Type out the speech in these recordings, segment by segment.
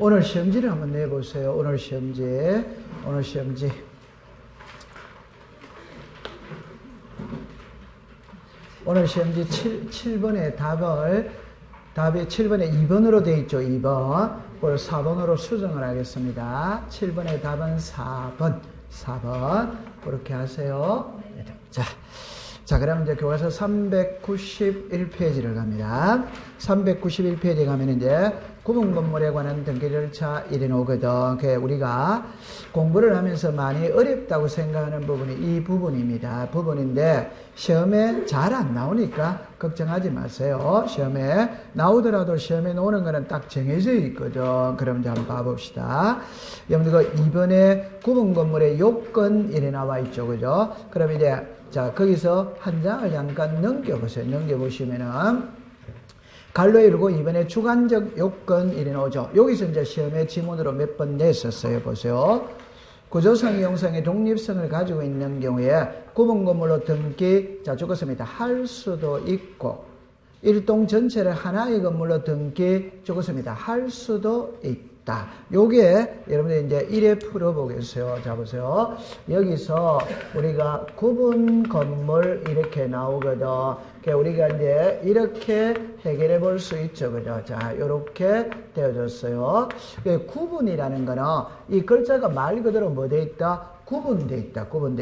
오늘 시험지를 한번 내보세요. 오늘 시험지. 오늘 시험지 7번의 답이 7번에 2번으로 되어 있죠. 2번. 그걸 4번으로 수정을 하겠습니다. 7번의 답은 4번. 그렇게 하세요. 자, 그럼 이제 교과서 391페이지를 갑니다. 391페이지에 가면 이제 구분 건물에 관한 등기 절차 1이 나오거든. 우리가 공부를 하면서 많이 어렵다고 생각하는 부분이 이 부분인데 시험에 잘 안 나오니까 걱정하지 마세요. 시험에 나오더라도 시험에 나오는 거는 딱 정해져 있거든. 그럼 이제 한번 봐봅시다. 여러분들 이번에 구분 건물의 요건 1이 나와 있죠. 그죠? 그럼 이제 자, 거기서 한 장을 잠깐 넘겨보세요. 넘겨보시면은 갈로 이루고 이번에 주관적 요건 1이 나오죠. 여기서 이제 시험에 지문으로 몇 번 냈었어요. 보세요. 구조상 이용상의 독립성을 가지고 있는 경우에 구분 건물로 등기, 자, 적었습니다. 할 수도 있고, 일동 전체를 하나의 건물로 등기, 적었습니다. 할 수도 있다. 요게 여러분들 이제 1에 풀어보겠어요. 자, 보세요. 여기서 우리가 구분 건물 이렇게 나오거든. 우리가 이제 이렇게 해결해 볼 수 있죠. 그죠? 자, 요렇게 되어졌어요. 구분이라는 거는 이 글자가 말 그대로 뭐 돼 있다? 구분돼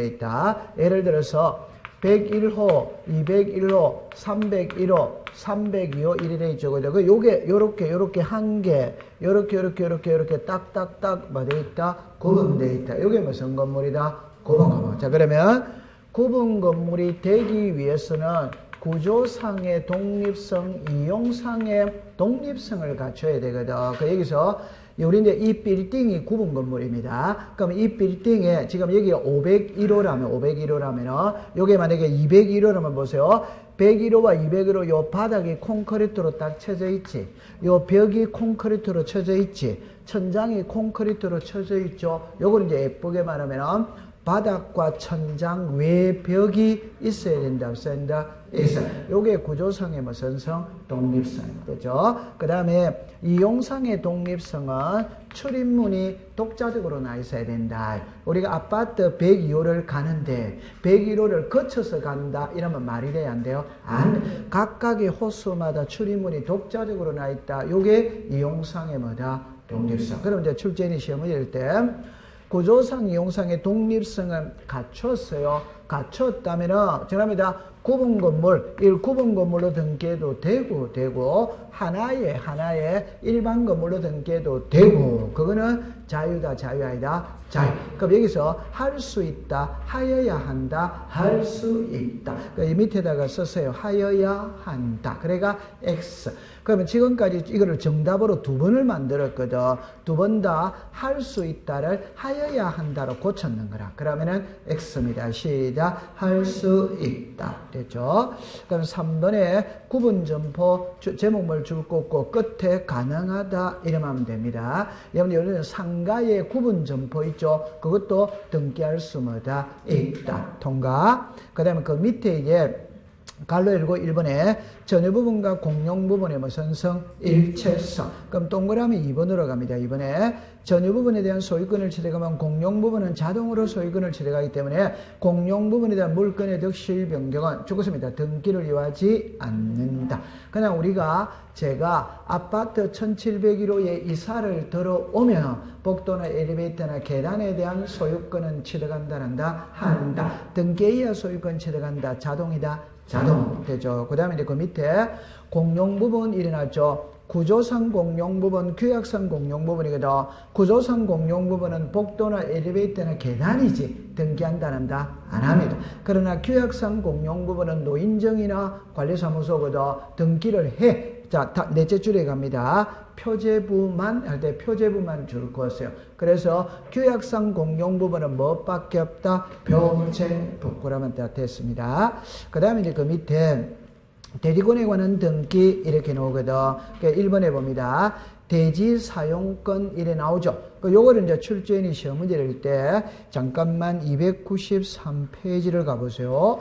있다. 예를 들어서 101호, 201호, 301호, 302호 이래 돼 있죠. 그죠? 요게 요렇게 한 개, 요렇게 딱딱딱 뭐 돼 있다? 구분돼 있다. 요게 무슨 건물이다? 구분 건물. 자, 그러면 구분 건물이 되기 위해서는 구조상의 독립성, 이용상의 독립성을 갖춰야 되거든. 여기서 우리 이제 이 빌딩이 구분 건물입니다. 그럼 이 빌딩에 지금 여기 501호라면 요게 만약에 201호라면 보세요. 101호와 201호 요 바닥이 콘크리트로 딱 쳐져 있지. 요 벽이 콘크리트로 쳐져 있지. 천장이 콘크리트로 쳐져 있죠. 요걸 이제 예쁘게 말하면 바닥과 천장 외 벽이 있어야 된다. 없어야 된다? 있어요. 요게 구조상의 무슨 성? 독립성. 그죠? 그 다음에 이용상의 독립성은 출입문이 독자적으로 나 있어야 된다. 우리가 아파트 102호를 가는데 101호를 거쳐서 간다. 이러면 말이 돼야 안 돼요? 안 돼. 각각의 호수마다 출입문이 독자적으로 나 있다. 요게 이용상의 뭐다? 독립성. 그럼 이제 출제인이 시험을 낼 때 구조상, 이용상의 독립성은 갖췄어요. 갖췄다면은, 정합니다. 구분 건물, 구분 건물로 등기해도 되고, 하나의 일반 건물로 등기해도 되고, 그거는 자유다, 자유 아니다? 자유. 그럼 여기서 할 수 있다, 하여야 한다, 할 수 있다. 이 밑에다가 썼어요. 하여야 한다. 그래가 X. 그러면 지금까지 이거를 정답으로 2번을 만들었거든. 2번 다 할 수 있다를 하여야 한다로 고쳤는 거라. 그러면은 X입니다. 시작. 할 수 있다. 됐죠? 그럼 3번에 구분점포 제목물 줄 거 없고 끝에 가능하다 이러면 됩니다. 여러분들 상가의 구분점포 있죠? 그것도 등기할 수 뭐다? 있다. 통과. 그 다음에 그 밑에 이제 갈로 열고 1번에 전유 부분과 공용 부분의 무슨 성? 일체성. 그럼 동그라미 2번으로 갑니다. 2번에 전유 부분에 대한 소유권을 취득하면 공용 부분은 자동으로 소유권을 취득하기 때문에 공용 부분에 대한 물건의 득실 변경은 죽었습니다. 등기를 요하지 않는다. 그냥 제가 아파트 1701호에 이사를 들어오면 복도나 엘리베이터나 계단에 대한 소유권은 취득한다. 등기해야 소유권 취득한다. 자동이다. 자동 되죠. 그 다음에 이제 그 밑에 공용 부분 일어났죠. 구조상 공용 부분, 규약상 공용 부분이거든. 구조상 공용 부분은 복도나 엘리베이터나 계단이지 등기한다, 안 한다? 안 합니다. 그러나 규약상 공용 부분은 노인정이나 관리사무소거든. 등기를 해. 자, 넷째 줄에 갑니다. 표제부만 할 때 표제부만 줄 거였어요. 그래서 규약상 공용 부분은 뭐밖에 없다? 표제부. 그러면 다 됐습니다. 그 다음에 이제 그 밑에 대리권에 관한 등기 이렇게 나오거든. 1번에 봅니다. 대지 사용권 이래 나오죠. 요거를 이제 출제인이 시험 문제를 낼 때 잠깐만 293페이지를 가보세요.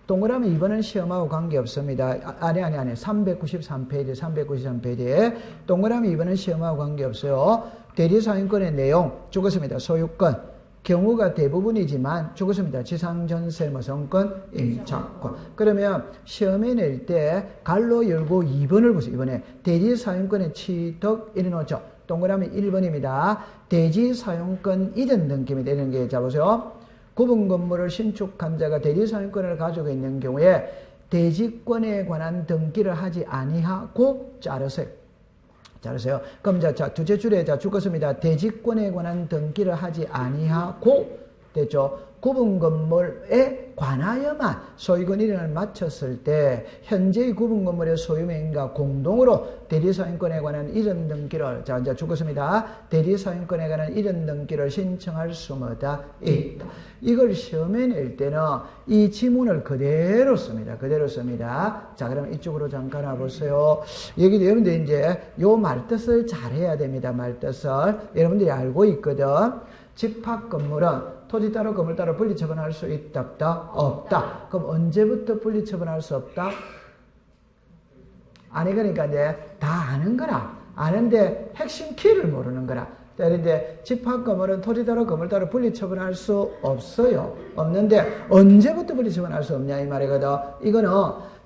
동그라미 2번은 시험하고 관계없습니다. 아니. 393페이지, 393페이지에 동그라미 2번은 시험하고 관계없어요. 대리사용권의 내용, 죽었습니다. 소유권, 경우가 대부분이지만 죽었습니다. 지상전세, 무성권, 임차권. 그러면 시험에 낼 때 갈로 열고 2번을 보세요. 이번에 대지사용권의 취득 1인호죠. 동그라미 1번입니다. 대지사용권 이전 등기입니다. 이런 게 잡으세요. 구분 건물을 신축한 자가 대지사용권을 가지고 있는 경우에 대지권에 관한 등기를 하지 아니하고 자르세요. 그럼 자, 두째 줄에 죽었습니다. 대지권에 관한 등기를 하지 아니하고 됐죠. 구분 건물에 관하여만 소유권 이전을 마쳤을 때 현재의 구분 건물의 소유명인과 공동으로 대리사용권에 관한 이전 등기를 이제 죽었습니다. 대리사용권에 관한 이전 등기를 신청할 수마다 있다. 이걸 시험에 낼 때는 이 지문을 그대로 씁니다. 자, 그럼 이쪽으로 잠깐 와보세요. 여기도 여러분들 이제 요 말뜻을 잘 해야 됩니다. 말뜻을 여러분들이 알고 있거든. 집합 건물은 토지 따로 건물 따로 분리 처분할 수 있다 없다? 없다. 그럼 언제부터 분리 처분할 수 없다? 아니 그러니까 이제 다 아는 거라. 아는데 핵심 키를 모르는 거라. 그런데 집합 건물은 토지 따로 건물 따로 분리 처분할 수 없어요. 없는데 언제부터 분리 처분할 수 없냐 이 말이거든. 이거는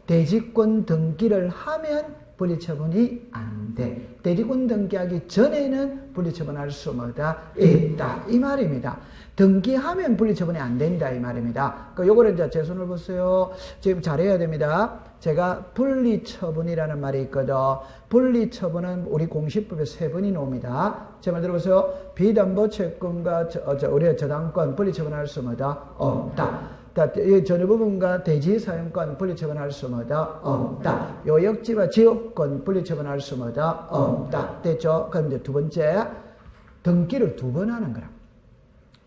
대지권 등기를 하면 분리처분이 안 돼. 대리권 등기하기 전에는 분리처분할 수마다 있다. 이 말입니다. 등기하면 분리처분이 안 된다. 이 말입니다. 요거를 이제 제 손을 보세요. 지금 잘해야 됩니다. 제가 분리처분이라는 말이 있거든. 분리처분은 우리 공시법에 3번이 나옵니다. 제 말 들어보세요. 비담보채권과 우리의 저당권 분리처분할 수마다 없다. 전유 부분과 대지 사용권 분리처분할 수마다 없다. 요역지와 지역권 분리처분할 수마다 없다. 됐죠? 그럼 이제 두 번째, 등기를 2번 하는 거라.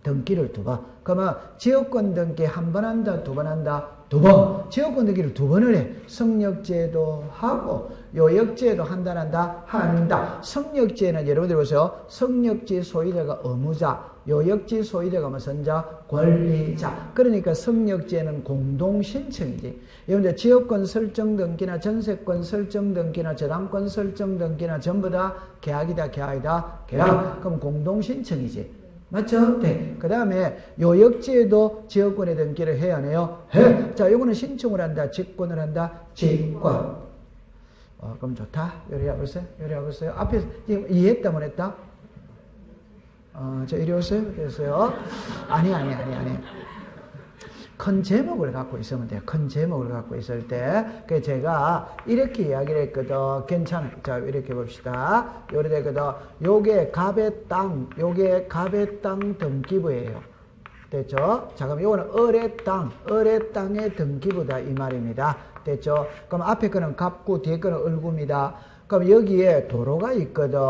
등기를 2번. 그러면 지역권 등기 1번 한다, 2번 한다? 2번. 지역권 등기를 2번을 해. 성역제도 하고 요역제도 한다. 성역제는 여러분들 보세요. 성역지 소유자가 의무자, 요역지 소유자가 무슨 자? 권리자. 그러니까 성역제는 공동신청이지. 여러분들 지역권 설정 등기나 전세권 설정 등기나 저당권 설정 등기나 전부 다 계약이다. 그럼 공동신청이지. 맞죠? 네. 그 다음에 요역지에도 지역권의 등기를 해야 하네요. 해. 자, 요거는 신청을 한다. 직권을 한다. 직권. 그럼 좋다. 요리 와보세요. 앞에 지금 이해했다, 못했다? 이리 오세요. 됐어요. 아니. 큰 제목을 갖고 있으면 돼요. 큰 제목을 갖고 있을 때. 그 제가 이렇게 이야기를 했거든. 괜찮아요. 자, 이렇게 봅시다. 요래 되거든. 요게 갑의 땅 등기부예요. 됐죠? 자, 그럼 요거는 을의 땅의 등기부다. 이 말입니다. 됐죠? 그럼 앞에 거는 갑구, 뒤에 거는 을구입니다. 그럼 여기에 도로가 있거든.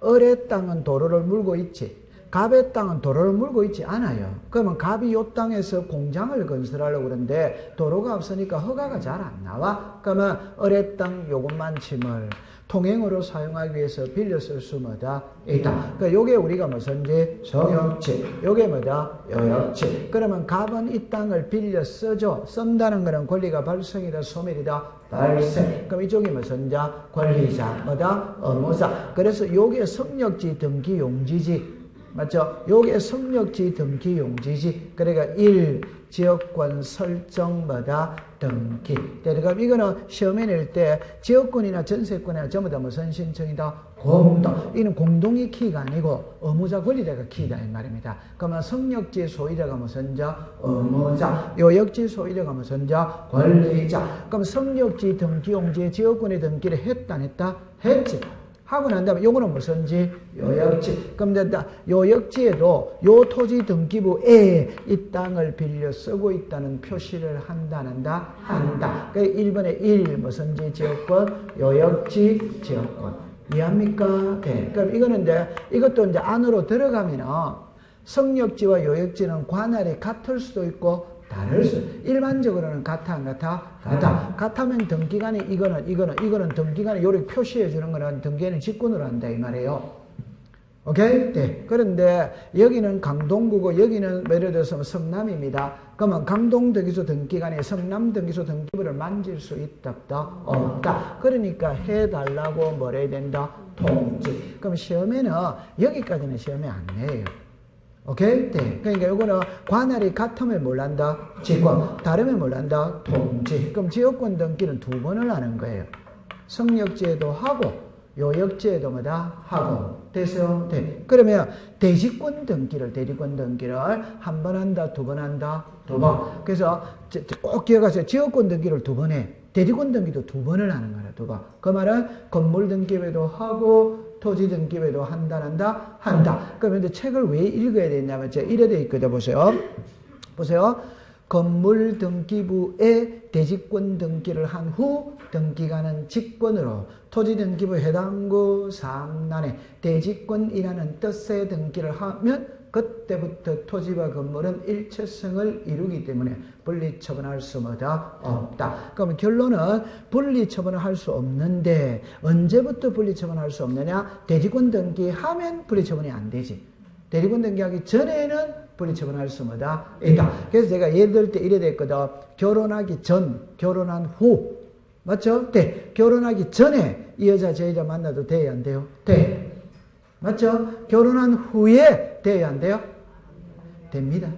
을의 땅은 도로를 물고 있지. 갑의 땅은 도로를 물고 있지 않아요. 그러면 갑이 요 땅에서 공장을 건설하려고 그러는데 도로가 없으니까 허가가 잘 안 나와. 그러면 을의 땅 요것만 침을 통행으로 사용하기 위해서 빌려 쓸 수마다 있다. 그러니까 요게 우리가 무슨지? 성역지. 요게 뭐다? 요역지. 그러면 갑은 이 땅을 빌려 써줘. 쓴다는 거는 권리가 발생이다, 소멸이다? 발생. 그럼 이쪽이 무슨 자? 권리자. 뭐다? 의무자. 그래서 요게 성역지 등기 용지지. 맞죠? 요게 성역지 등기 용지지. 그러니까 1. 지역권 설정마다 등기. 그럼 이거는 시험에 낼 때 지역권이나 전세권이나 전부 다 무슨 신청이다? 공동. 이는 공동이 키가 아니고 의무자 권리자가 키다 이 말입니다. 그러면 성역지 소유자가 무슨 자? 의무자. 요역지 소유자가 무슨 자? 권리자. 그럼 성역지 등기 용지에 지역권의 등기를 했다 안 했다? 했지. 하고 난 다음에 요거는 무슨지? 요역지. 그럼 요역지에도 요 토지 등기부에 이 땅을 빌려 쓰고 있다는 표시를 한다. 한다. 그 1번에 1 무슨지 지역권? 요역지 지역권. 이해합니까? 네. 그럼 이거는 이것도 이제 안으로 들어가면은 성역지와 요역지는 관할이 같을 수도 있고 다를 수. 일반적으로는 같아 안 같아? 같아. 같으면 등기관이 이거는 등기관이 요렇게 표시해 주는 거는 등기는 직권으로 한다 이 말이에요. 오케이? 네. 그런데 여기는 강동구고 여기는 예를 들어서 성남입니다. 그러면 강동 등기소 등기간에 성남 등기소 등기부를 만질 수 있다 없다? 없다. 그러니까 해달라고 뭐라 해야 된다? 통지. 그럼 시험에는 여기까지는 시험에 안 내요. 오케이? 네. 그러니까 요거는 관할이 같으면 뭘 한다? 지권. 다르면 뭘 한다? 통지. 그럼 지역권 등기는 두 번을 하는 거예요. 성역지에도 하고 요역지에도 뭐다? 하고. 됐어요? 네. 그러면 대지권 등기를 한 번 한다? 두 번 한다? 두 번. 그래서 꼭 기억하세요. 지역권 등기를 두 번 해. 대지권 등기도 두 번을 하는 거야. 두 번. 그 말은 건물 등기부도 하고 토지 등기부도 한다? 한다. 그러면 이제 책을 왜 읽어야 되냐면 제가 이래 돼 있거든. 보세요. 건물 등기부에 대지권 등기를 한 후 등기가는 직권으로 토지 등기부 해당구 사항란에 대지권이라는 뜻의 등기를 하면 그때부터 토지와 건물은 일체성을 이루기 때문에 분리처분할 수 없다. 그러면 결론은 분리처분을 할 수 없는데 언제부터 분리처분할 수 없느냐? 대지권 등기하면 분리처분이 안 되지. 대리권 등기하기 전에는 분리처분할 수 있다. 그래서 제가 예를 들 때 이래 됐거든. 결혼하기 전, 결혼한 후. 맞죠? 네. 결혼하기 전에 이 여자 저 여자 만나도 돼야 안 돼요? 돼. 맞죠? 결혼한 후에 돼야 안 돼요? 됩니다.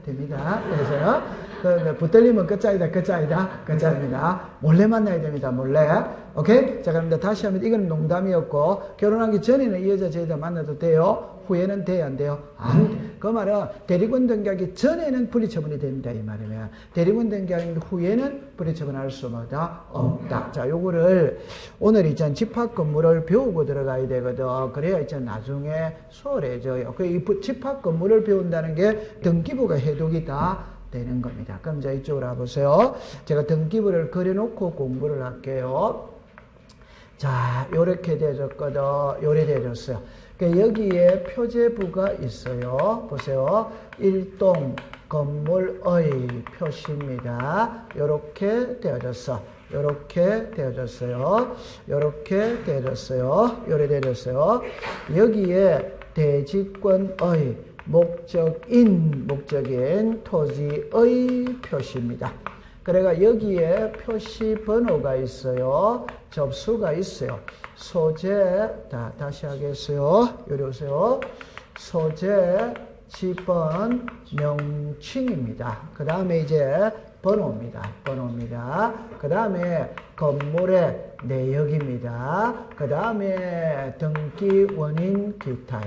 그래서요. 붙들리면 끝장이다. 몰래 만나야 됩니다. 몰래. 오케이? 자, 그럼 다시 하면 이건 농담이었고, 결혼하기 전에는 이 여자 저 여자 만나도 돼요? 후에는 돼야 안 돼요? 안 돼. 그 말은 대리권 등기하기 전에는 분리처분이 된다 이 말이면 대리권 등기하기 후에는 분리처분할 수 없다. 자, 요거를 오늘 있잖아 집합 건물을 배우고 들어가야 되거든. 그래야 있잖아 나중에 수월해져요. 이 집합 건물을 배운다는 게 등기부가 해독이다 되는 겁니다. 그럼 자 이쪽으로 와보세요. 제가 등기부를 그려놓고 공부를 할게요. 자, 요렇게 되어졌거든. 요래 되어졌어요. 여기에 표제부가 있어요. 보세요. 일동 건물의 표시입니다. 요렇게 되어졌어. 요렇게 되어졌어요. 요래 되어졌어요. 여기에 대지권의 목적인 토지의 표시입니다. 그래가 여기에 표시 번호가 있어요. 접수가 있어요. 소재, 다시 하겠어요. 요리 오세요. 소재, 지번, 명칭입니다. 그 다음에 이제 번호입니다. 그 다음에 건물의 내역입니다. 그 다음에 등기 원인 기타.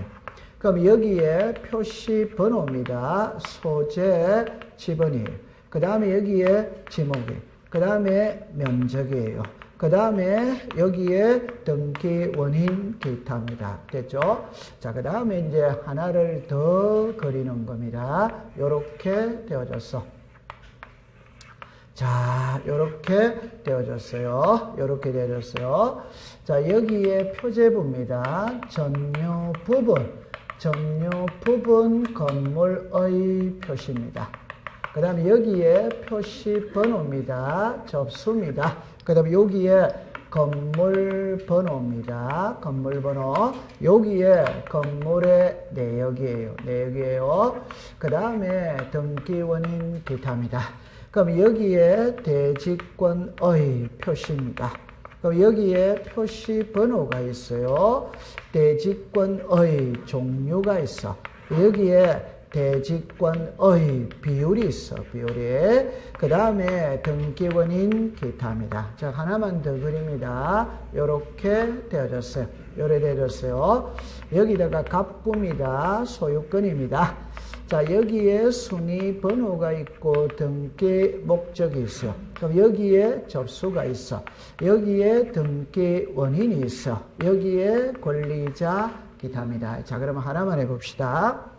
그럼 여기에 표시 번호입니다. 소재, 지번이에요. 그 다음에 여기에 지목이. 그 다음에 면적이에요. 그 다음에 여기에 등기 원인 기타입니다. 됐죠? 자, 그 다음에 이제 하나를 더 그리는 겁니다. 요렇게 되어졌어. 자, 요렇게 되어졌어요. 자, 여기에 표제부입니다. 전유 부분 건물의 표시입니다. 그 다음에 여기에 표시 번호입니다. 접수입니다. 그 다음에 여기에 건물 번호입니다. 여기에 건물의 내역이에요. 그 다음에 등기원인 기타입니다. 그럼 여기에 대지권의 표시입니다. 그럼 여기에 표시 번호가 있어요. 대지권의 종류가 있어. 여기에 대지권의 비율이 있어. 그 다음에 등기원인 기타입니다. 자, 하나만 더 그립니다. 요렇게 되어졌어요. 여기다가 갑부입니다. 소유권입니다. 자, 여기에 순위 번호가 있고 등기 목적이 있어요. 그럼 여기에 접수가 있어. 여기에 등기 원인이 있어. 여기에 권리자 기타입니다. 자, 그러면 하나만 해봅시다.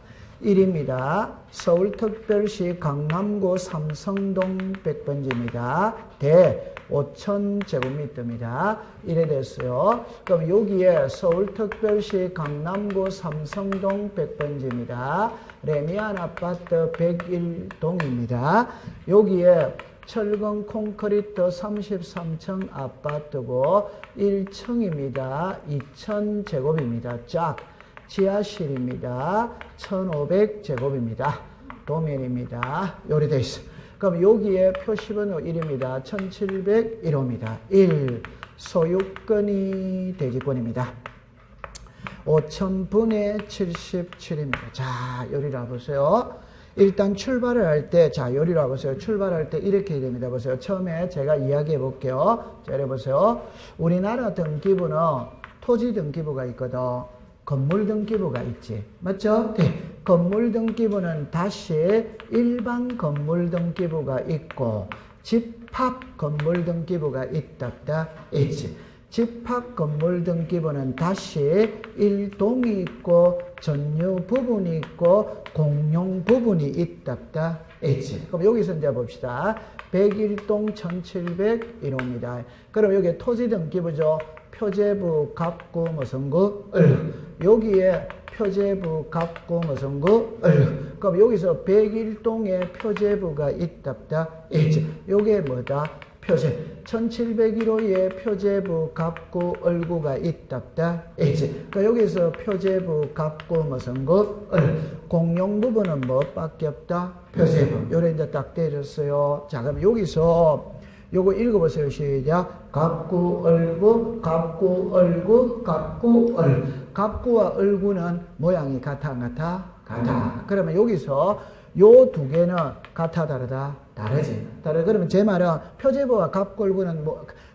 1입니다. 서울특별시 강남구 삼성동 100번지입니다. 대 5,000제곱미터입니다. 이래 됐어요. 그럼 여기에 서울특별시 강남구 삼성동 100번지입니다. 레미안 아파트 101동입니다. 여기에 철근 콘크리트 33층 아파트고 1층입니다. 2,000제곱입니다. 지하실입니다. 1500제곱입니다. 도면입니다. 요리 돼 있어. 그럼 여기에 표시번호 1입니다. 1701호입니다. 1. 소유권이 대지권입니다. 5000분의 77입니다. 자, 요리라 보세요. 일단 출발을 할 때, 자, 요리라 보세요. 출발할 때 이렇게 됩니다. 보세요. 처음에 제가 이야기해 볼게요. 자, 이래 보세요. 우리나라 등기부는 토지 등기부가 있거든. 건물 등기부가 있지. 맞죠? 네. 건물 등기부는 다시 일반 건물 등기부가 있고 집합 건물 등기부가 있다 있지. 집합 건물 등기부는 다시 일동이 있고 전유 부분이 있고 공용 부분이 있다 있지. 그럼 여기서 이제 봅시다. 101동 1701호입니다. 그럼 여기 토지 등기부죠. 표제부, 갑구, 무슨 구, 여기에 표제부, 갑구, 무슨 구, 그럼 여기서 101동에 표제부가 있다 있지. 요게 뭐다? 표제. 1701호에 표제부, 갑구, 얼구가 있다 있지. 그러니까 여기서 표제부, 갑구, 무슨 구, 공용 부분은 뭐밖에 없다? 표제부. 요래 이제 딱 때렸어요. 자, 그럼 여기서 요거 읽어보세요. 시작. 갑구, 얼구, 갑구, 얼구, 갑구, 얼. 갑구와 얼구는 모양이 같아, 안 같아? 같아. 그러면 여기서 요 두 개는 같아, 다르다? 다르지. 다르. 그러면 제 말은 표제부와 갑구, 얼구는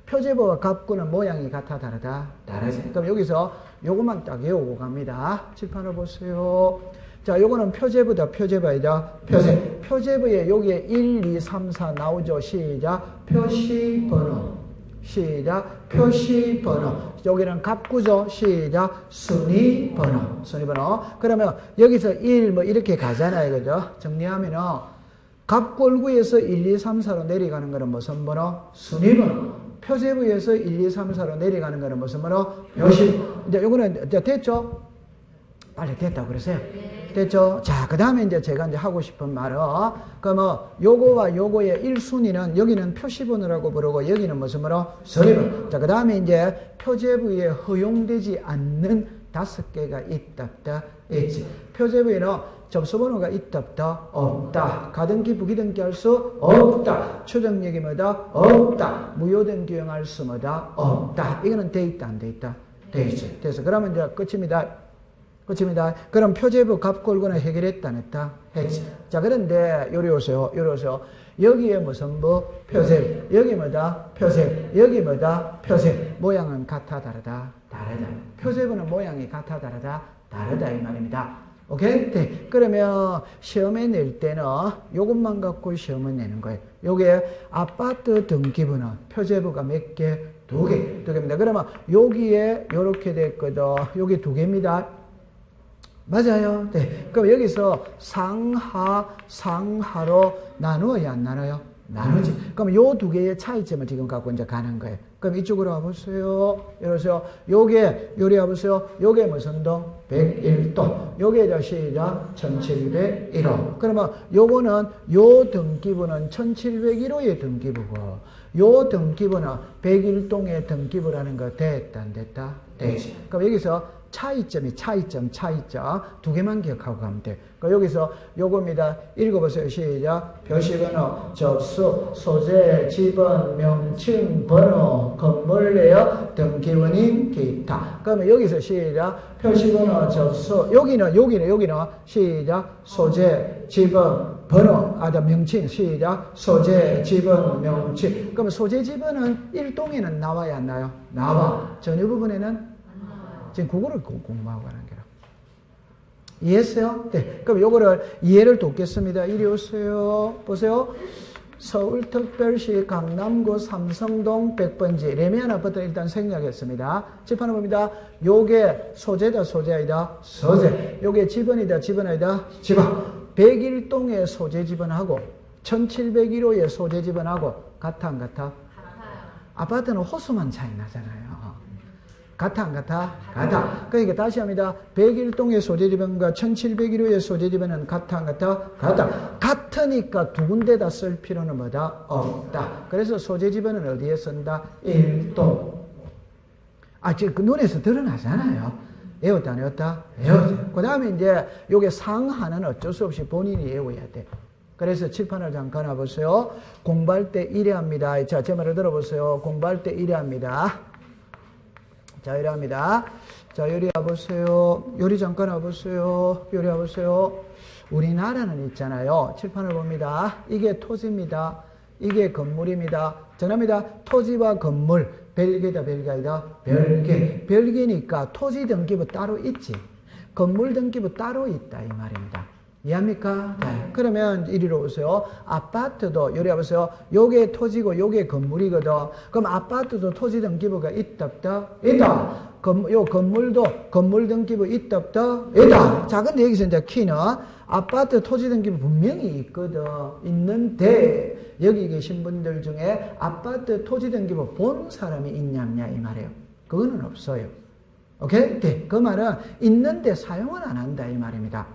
표제부와 갑구는 모양이 같아, 다르다? 다르지. 그럼 여기서 요것만 딱 외우고 갑니다. 칠판을 보세요. 자, 요거는 표제부다, 표제부이다, 표제. 표제부에 여기에 1, 2, 3, 4 나오죠. 시작. 표시번호. 시작. 표시번호. 여기는 갑구죠. 시작. 순위번호. 순위번호. 그러면 여기서 1 뭐 이렇게 가잖아요. 그죠? 정리하면은 갑구 얼구에서 1, 2, 3, 4로 내려가는 거는 무슨 번호? 순위번호. 표제부에서 1, 2, 3, 4로 내려가는 거는 무슨 번호? 표시. 이제 요거는 이제 됐죠? 빨리 됐다고 그러세요. 됐죠? 자, 그 다음에 이제 제가 이제 하고 싶은 말은, 요거와 요거의 1순위는 여기는 표시번호라고 부르고 여기는 무슨 번호? 순위번호. 자, 그 다음에 이제 표제부에 허용되지 않는 5개가 있다, 있지. 표제부에는 접수번호가 있다, 없다. 가등기, 부기등기 할 수 없다. 추정력이 뭐다? 없다. 무효등기 이용할 수 뭐다? 없다. 이거는 돼 있다, 안 돼 있다? 돼 있지. 됐어. 그러면 이제 끝입니다. 끝입니다. 그럼 표제부 갑구 얼구는 해결했다, 안 했다? 했지. 자, 그런데 요리 오세요. 요리 오세요. 여기에 무슨 부? 표세. 여기 뭐다? 표세. 여기 뭐다? 표세. 모양은 같아, 다르다? 다르다. 표세부는 모양이 같아, 다르다? 다르다 이 말입니다. 오케이? 네. 그러면 시험에 낼 때는 요것만 갖고 시험을 내는 거예요. 요게 아파트 등기부는 표제부가 몇 개? 2개. 2개입니다. 그러면 여기에 요렇게 됐거든. 여기 2개입니다. 맞아요. 네. 그럼 여기서 상하로 나누어야 안 나눠요? 나누지. 그럼 요 2개의 차이점을 지금 갖고 이제 가는 거예요. 그럼 이쪽으로 와보세요. 이러세요. 요게, 요리 와보세요. 요게 무슨 동? 101동. 요게 시작 1701호. 그러면 요거는 요 등기부는 1701호의 등기부고, 요 등기부는 101동의 등기부라는 거 됐다, 안 됐다? 되지. 그럼 여기서 차이점. 2개만 기억하고 가면 돼. 그러니까 여기서 요겁니다. 읽어보세요. 시작. 표시번호, 접수, 소재, 지번, 명칭, 번호, 건물 내역, 등기원인, 기타. 그러면 여기서 시작. 표시번호, 접수. 여기는 시작. 소재, 지번, 번호, 명칭, 시작. 소재, 지번, 명칭. 그러면 소재, 지번은 1동에는 나와야 안 나요? 나와. 전유 부분에는 지금 그거를 공부하고 가는 거라. 이해했어요? 네. 그럼 요거를 이해를 돕겠습니다. 이리 오세요. 보세요. 서울특별시 강남구 삼성동 100번지 레미안 아파트 일단 생략했습니다. 칠판을 봅니다. 요게 소재다, 소재 아니다? 소재. 요게 지번이다, 지번 아니다? 지번. 101동의 소재 지번하고 1701호의 소재 지번하고 같아, 안 같아? 같아요. 아파트는 호수만 차이 나잖아요. 같아, 안 같아? 같아. 그러니까 다시 합니다. 101동의 소재지번과 1701호의 소재지번은 같아, 안 같아? 같아. 같으니까 2군데다 쓸 필요는 뭐다? 없다. 그래서 소재지번은 어디에 쓴다? 1동. 지금 그 눈에서 드러나잖아요. 외웠다, 안 외웠다? 외웠어요. 그 다음에 이제 요게 상하는 어쩔 수 없이 본인이 외워야 돼. 그래서 칠판을 잠깐 와보세요. 공부할 때 이래 합니다. 자, 제 말을 들어보세요. 공부할 때 이래 합니다. 자, 이래 합니다. 자, 요리 와보세요. 요리 잠깐 와보세요. 요리 와보세요. 우리나라는 있잖아요. 칠판을 봅니다. 이게 토지입니다. 이게 건물입니다. 전합니다. 토지와 건물. 별개다, 별개다, 별개. 별개니까 토지 등기부 따로 있지. 건물 등기부 따로 있다, 이 말입니다. 이해합니까? 네. 그러면 이리로 오세요. 아파트도, 요리 와보세요. 요게 토지고 요게 건물이거든. 그럼 아파트도 토지 등기부가 있다, 없다? 있다. 요 건물도 건물 등기부 있다, 없다? 있다. 자, 근데 여기서 이제 키는 아파트 토지 등기부 분명히 있거든. 있는데, 여기 계신 분들 중에 아파트 토지 등기부 본 사람이 있냐, 없냐, 이 말이에요. 그거는 없어요. 오케이? 네. 그 말은 있는데 사용은 안 한다, 이 말입니다.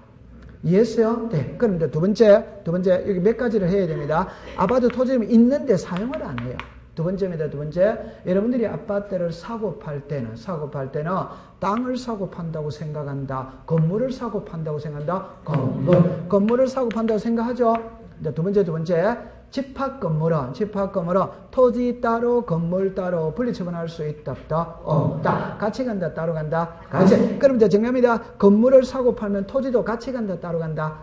이해했어요? 네. 그럼 이제 두 번째, 여기 몇 가지를 해야 됩니다. 아파트 토지는 있는데 사용을 안 해요. 두 번째입니다. 두 번째. 여러분들이 아파트를 사고 팔 때는 땅을 사고 판다고 생각한다. 건물을 사고 판다고 생각한다. 건물을 사고 판다고 생각하죠? 두 번째. 집합 건물은 토지 따로 건물 따로 분리처분할 수 있다, 없다? 없다. 같이 간다, 따로 간다? 같이. 그럼 이제 정리합니다. 건물을 사고 팔면 토지도 같이 간다, 따로 간다?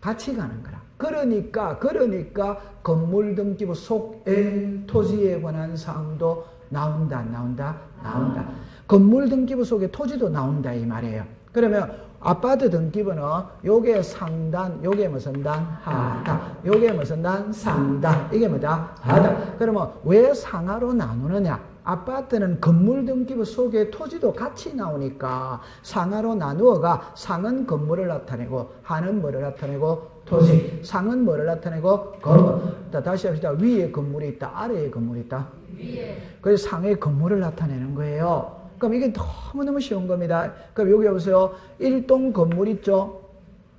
같이 가는 거라. 그러니까 건물 등기부 속에 토지에 관한 사항도 나온다, 안 나온다? 나온다. 건물 등기부 속에 토지도 나온다, 이 말이에요. 그러면 아파트 등기부는 요게 상단, 요게 무슨 단? 하단. 요게 무슨 단? 상단. 이게 뭐다? 하단. 그러면 왜 상하로 나누느냐? 아파트는 건물 등기부 속에 토지도 같이 나오니까 상하로 나누어가 상은 건물을 나타내고 하는 뭐를 나타내고 토지. 상은 뭐를 나타내고 건물. 다시 합시다. 위에 건물이 있다. 아래에 건물이 있다. 위에. 그래서 상에 건물을 나타내는 거예요. 그럼 이게 너무너무 쉬운 겁니다. 그럼 여기 보세요. 1동 건물 있죠?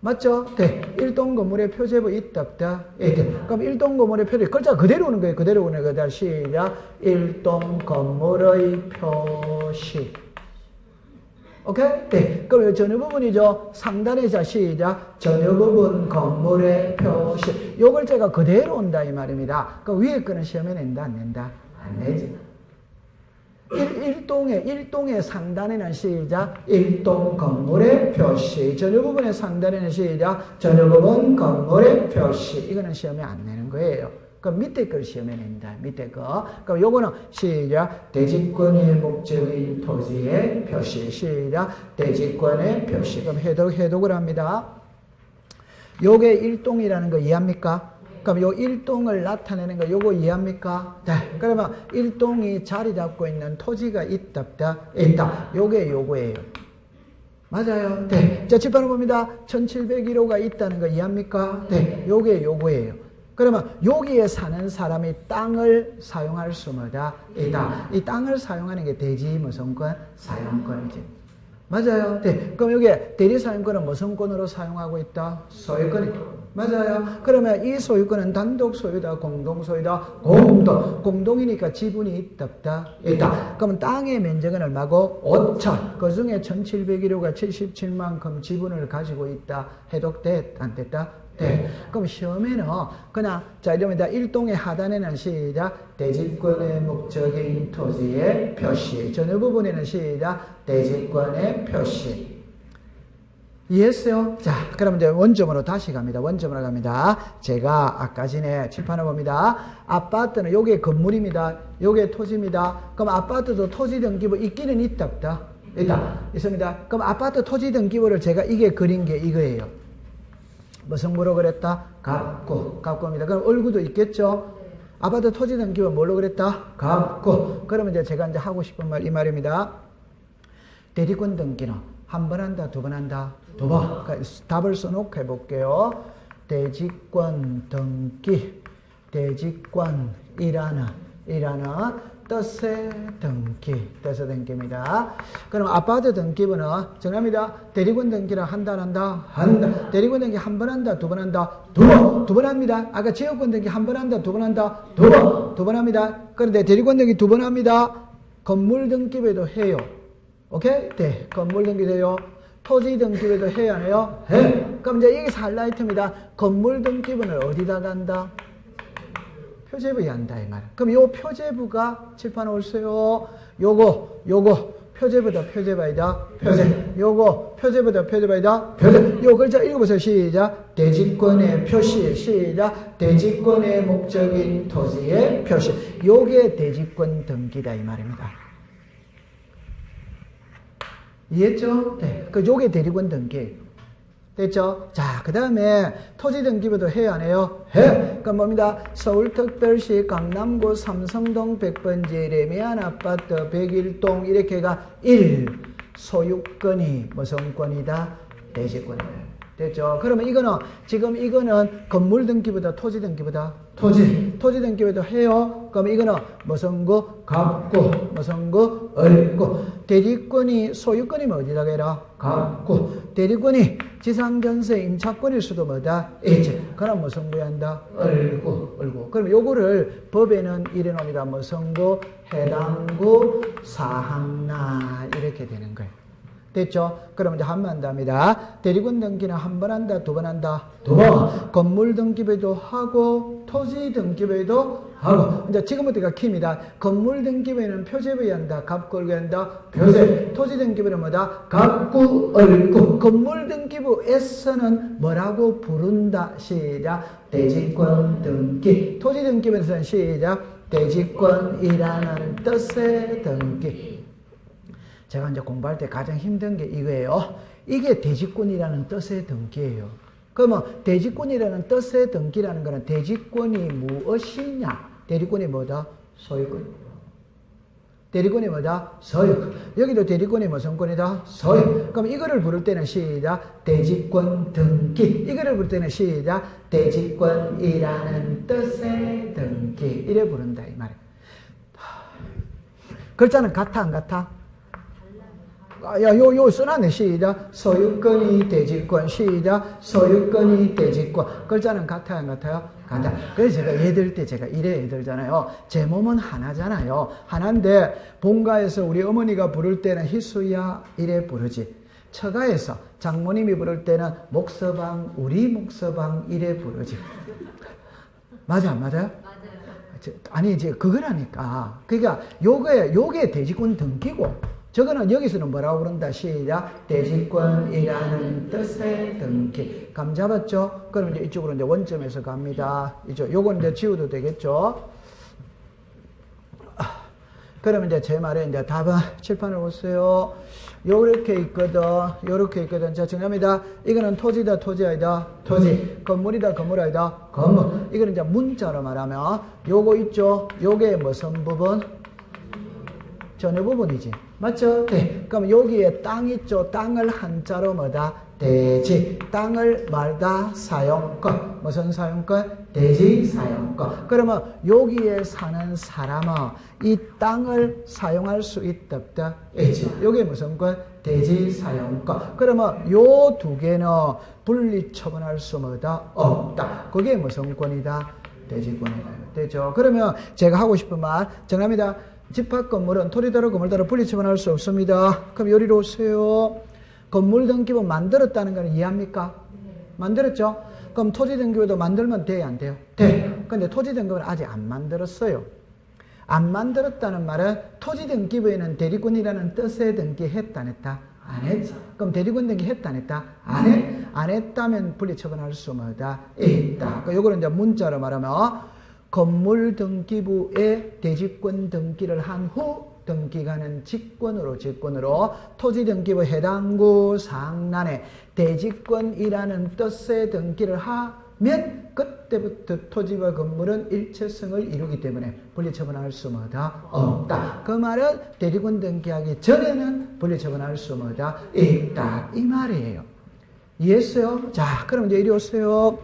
맞죠? 네. 1동 건물의 표제부 있다, 없다? 있다. 그럼 1동 건물의 표제부, 글자 그대로 오는 거예요. 그대로 오는 거다. 시작. 1동 건물의 표시. 오케이? 네. 그럼 전유 부분이죠. 상단의 자, 시작. 전유 부분 건물의 표시. 요 글자가 그대로 온다, 이 말입니다. 그럼 위에 거는 시험에 낸다, 안 낸다? 안 내지. 1동의 상단에는 시작. 1동 건물의 표시. 전유 부분의 상단에는 시작. 전유 부분 건물의 표시. 이거는 시험에 안 내는 거예요. 그럼 밑에 걸 시험에 낸다. 밑에 거. 그럼 요거는 시작. 대지권의 목적인 토지의 표시. 시작. 대지권의 표시. 그럼 해독을 합니다. 요게 1동이라는 거 이해합니까? 그럼 요 1동을 나타내는 거 요거 이해합니까? 네. 그러면 1동이 자리 잡고 있는 토지가 있다, 없다? 있다. 요게 요거예요. 맞아요. 네. 자, 칠판을 봅니다. 1701호가 있다는 거 이해합니까? 네. 요게 요거예요. 그러면 여기에 사는 사람이 땅을 사용할 수 뭐다? 있다. 이 땅을 사용하는 게 대지 무슨권? 사용권이지. 맞아요. 네. 그럼 여기 대리사용권은 무슨 권으로 사용하고 있다? 소유권이. 맞아요. 그러면 이 소유권은 단독 소유다, 공동 소유다, 공동이니까 지분이 있다, 없다? 있다. 그러면 땅의 면적은 얼마고? 5천. 그 중에 1701호가 77만큼 지분을 가지고 있다. 해독됐? 안 됐다? 네. 그럼 시험에는 그냥 자 이러면 1동의 하단에는 시작. 대지권의 목적인 토지의 표시. 전후 부분에는 시작. 대지권의 표시. 이해했어요? 자, 그럼 이제 원점으로 다시 갑니다. 원점으로 갑니다. 제가 아까 전에 칠판을 봅니다. 아파트는 요게 건물입니다. 요게 토지입니다. 그럼 아파트도 토지 등기부 있기는 있다, 없다? 있다. 있습니다. 그럼 아파트 토지 등기부를 제가 이게 그린 게 이거예요. 무슨 뭐로 그랬다? 갑구입니다. 그럼 얼굴도 있겠죠? 아파트 토지 등기부 뭘로 그랬다? 갑구. 그러면 이제 제가 이제 하고 싶은 말 이 말입니다. 대리권 등기는 한 번 한다, 두 번 한다? 두 번. 그러니까 답을 써놓고 해볼게요. 대지권 등기, 대지권이라는 뜻의 등기입니다. 그럼 아파트 등기부는 정합니다. 대리권 등기를 한다, 안 한다? 한다. 대리권 등기 한 번 한다, 두 번 한다? 두 번. 두 번 합니다. 아까 지역권 등기 한 번 한다, 두 번 한다? 두 번. 두 번 합니다. 그런데 대리권 등기 두 번 합니다. 건물 등기부에도 해요. 오케이? 네. 건물 등기돼요. 토지 등기부도 해야 해요? 해. 그럼 이제 여기서 하이라이트입니다. 건물 등기부는 어디다 간다? 표제부에 한다, 이 말. 그럼 요 표제부가 칠판에 올세요. 요거, 표제부다, 표제바이다, 표제. 요거, 표제부다, 표제바이다, 표제. 요 글자 읽어보세요. 시작. 대지권의 표시. 시작. 대지권의 목적인 토지의 표시. 요게 대지권 등기다, 이 말입니다. 이해했죠? 네. 요게 대리권 등기. 됐죠? 자, 그 다음에 토지 등기부도 해야 안 해요? 해! 그럼 뭡니다? 서울특별시 강남구 삼성동 100번지 레미안 아파트 101동 이렇게가 1. 소유권이 무슨 권이다? 대지권이다. 됐죠? 그러면 이거는 지금 이거는 건물 등기보다 토지 등기보다 토지 등기보다 해요. 그럼 이거는 무슨 거? 갑구. 무슨 거? 을구. 대리권이 소유권이면 어디다가 해라? 갑구. 대리권이 지상전세 임차권일 수도 뭐다? 있지. 그럼 무슨 거 한다? 을구. 그럼 요거를 법에는 이래 놉니다. 무슨 거? 해당구 사항나 이렇게 되는 거예요. 됐죠? 그럼 이제 한 번 한답니다. 대리권 등기는 한 번 한다, 두 번 한다? 두 번. 건물 등기부도 하고, 토지 등기부도 하고. 이제 지금부터가 키입니다. 건물 등기부에는 표제부에 한다, 갑구, 을구 한다, 표제. 토지 등기부는 뭐다? 갑구, 을구. 건물 등기부에서는 뭐라고 부른다? 시작. 대지권 등기. 토지 등기부에서는 시작. 대지권이라는 뜻의 등기. 제가 이제 공부할 때 가장 힘든 게 이거예요. 이게 대지권이라는 뜻의 등기예요. 그러면 대지권이라는 뜻의 등기라는 거는 대지권이 무엇이냐? 대리권이 뭐다? 소유권. 대리권이 뭐다? 소유권. 여기도 대리권이 무슨 권이다? 소유. 그럼 이거를 부를 때는 시작. 대지권 등기. 이거를 부를 때는 시작. 대지권이라는 뜻의 등기. 이래 부른다 이 말이에요. 글자는 같아 안 같아? 요 써놨네. 시작. 소유권이 대지권. 시작. 소유권이 대지권. 글자는 같아요, 안 같아요? 같아. 그래서 제가 얘들 때 제가 이래 얘들잖아요. 제 몸은 하나잖아요. 하나인데, 본가에서 우리 어머니가 부를 때는 희수야, 이래 부르지. 처가에서 장모님이 부를 때는 목서방, 우리 목서방, 이래 부르지. 맞아, 안 맞아요? 아니, 이제 그거라니까. 그러니까, 요게 대지권 등기고, 저거는 여기서는 뭐라고 부른다? 시작. 대지권이라는 뜻의 등기. 감 잡았죠? 그럼 이제 이쪽으로 이제 원점에서 갑니다. 요건 이제 지워도 되겠죠? 그러면 이제 제 말에 이제 답은 칠판을 보세요. 요렇게 있거든. 자, 정답입니다. 이거는 토지다, 토지 아니다? 토지. 건물이다, 건물 아니다? 건물. 이거는 이제 문자로 말하면 요거 있죠? 요게 무슨 부분? 전유 부분이지. 맞죠? 네. 그럼 여기에 땅 있죠? 땅을 한자로 뭐다? 대지. 땅을 말다 사용권. 무슨 사용권? 대지 사용권. 그러면 여기에 사는 사람은 이 땅을 사용할 수 있다 없다? 있지. 여기 무슨 권? 대지 사용권. 그러면 요 두 개는 분리 처분할 수 뭐다? 없다. 그게 무슨 권이다? 대지권이다. 되죠? 그러면 제가 하고 싶은 말 정합니다. 집합 건물은 토지도로 건물도로 분리처분할 수 없습니다. 그럼 요리로 오세요. 건물 등기부 만들었다는 건 이해합니까? 만들었죠? 그럼 토지 등기부도 만들면 돼요, 안 돼요? 돼. 근데 토지 등기부는 아직 안 만들었어요. 안 만들었다는 말은 토지 등기부에는 대리권이라는 뜻의 등기했다 안 했다? 안 했지. 그럼 대리권 등기했다 안 했다? 안 해? 안 했다면 분리처분할 수 뭐다? 있다. 그러니까 요거는 이제 문자로 말하면 건물 등기부에 대지권 등기를 한 후 등기가는 직권으로 토지 등기부 해당구 사항란에 대지권이라는 뜻의 등기를 하면 그때부터 토지와 건물은 일체성을 이루기 때문에 분리처분할 수 뭐다? 없다. 그 말은 대리권 등기하기 전에는 분리처분할 수 뭐다? 있다. 이 말이에요. 이해했어요? 자, 그럼 이제 이리 오세요.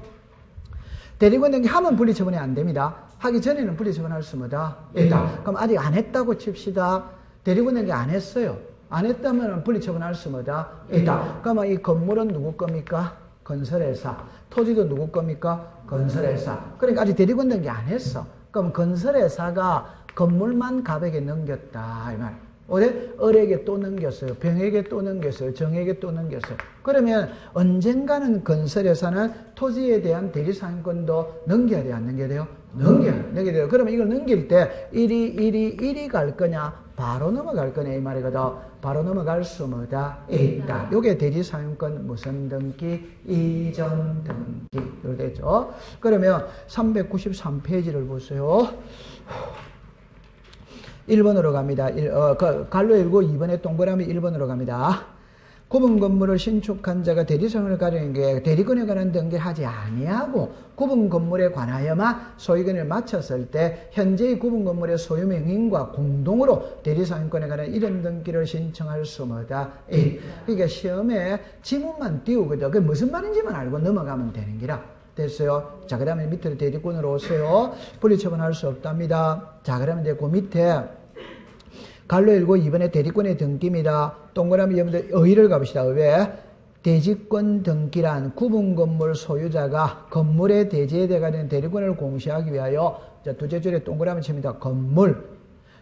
대리권 등기하면 분리처분이 안 됩니다. 하기 전에는 분리처분할 수 뭐다? 있다. 그럼 아직 안 했다고 칩시다. 대리권 등기 안 했어요. 안 했다면 분리처분할 수 뭐다? 있다. 그러면 이 건물은 누구 겁니까? 건설회사. 토지도 누구 겁니까? 건설회사. 그러니까 아직 대리권 등기 안 했어. 그럼 건설회사가 건물만 갑에게 넘겼다. 이 말. 을에게 또 넘겼어요. 병에게 또 넘겼어요. 정에게 또 넘겼어요. 그러면 언젠가는 건설에서는 토지에 대한 대리사용권도 넘겨야 돼요? 안 넘겨야 돼요? 넘겨야 돼요. 그러면 이걸 넘길 때 일이 갈 거냐? 바로 넘어갈 거냐? 이 말이거든. 바로 넘어갈 수 뭐다? 있다. 요게 대리사용권 무슨 등기? 이전 등기. 이렇게 되죠. 그러면 393페이지를 보세요. 1번으로 갑니다. 갈로 읽고 2번에 동그라미 1번으로 갑니다. 구분 건물을 신축한 자가 대리사용을 가지는 게 대리권에 관한 등기를 하지 아니하고 구분 건물에 관하여만 소유권을 마쳤을 때 현재의 구분 건물의 소유 명의인과 공동으로 대리사용권에 관한 이런 등기를 신청할 수 뭐다? 그러니까 시험에 지문만 띄우거든. 그게 무슨 말인지만 알고 넘어가면 되는 기라. 됐어요. 자, 그 다음에 밑으로 대리권으로 오세요. 분리처분할 수 없답니다. 자, 그러면 이제 그 밑에 갈로 읽고 2번에 대리권의 등기입니다. 동그라미 여러분들 의의를 가봅시다. 의회. 대지권 등기란 구분 건물 소유자가 건물의 대지에 대가는 대리권을 공시하기 위하여 자, 두째 줄에 동그라미 칩니다. 건물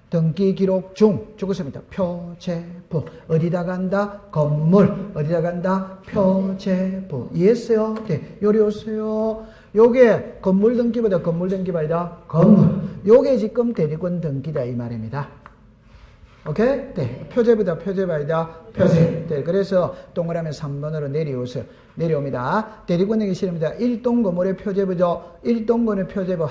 등기 기록 중 죽었습니다. 표제부 어디다 간다? 건물 어디다 간다? 표제부 이해했어요? 네, 요리 오세요. 요게 건물 등기보다 건물 등기가 아니라 건물 요게 지금 대리권 등기다 이 말입니다. 오케이? 네. 표제보다 표제가 아니라 표제. 네. 그래서 동그라미 3번으로 내려오세요. 내려옵니다. 대리권 등기 실입니다. 1동 건물의 표제부죠. 1동 건물의 표제부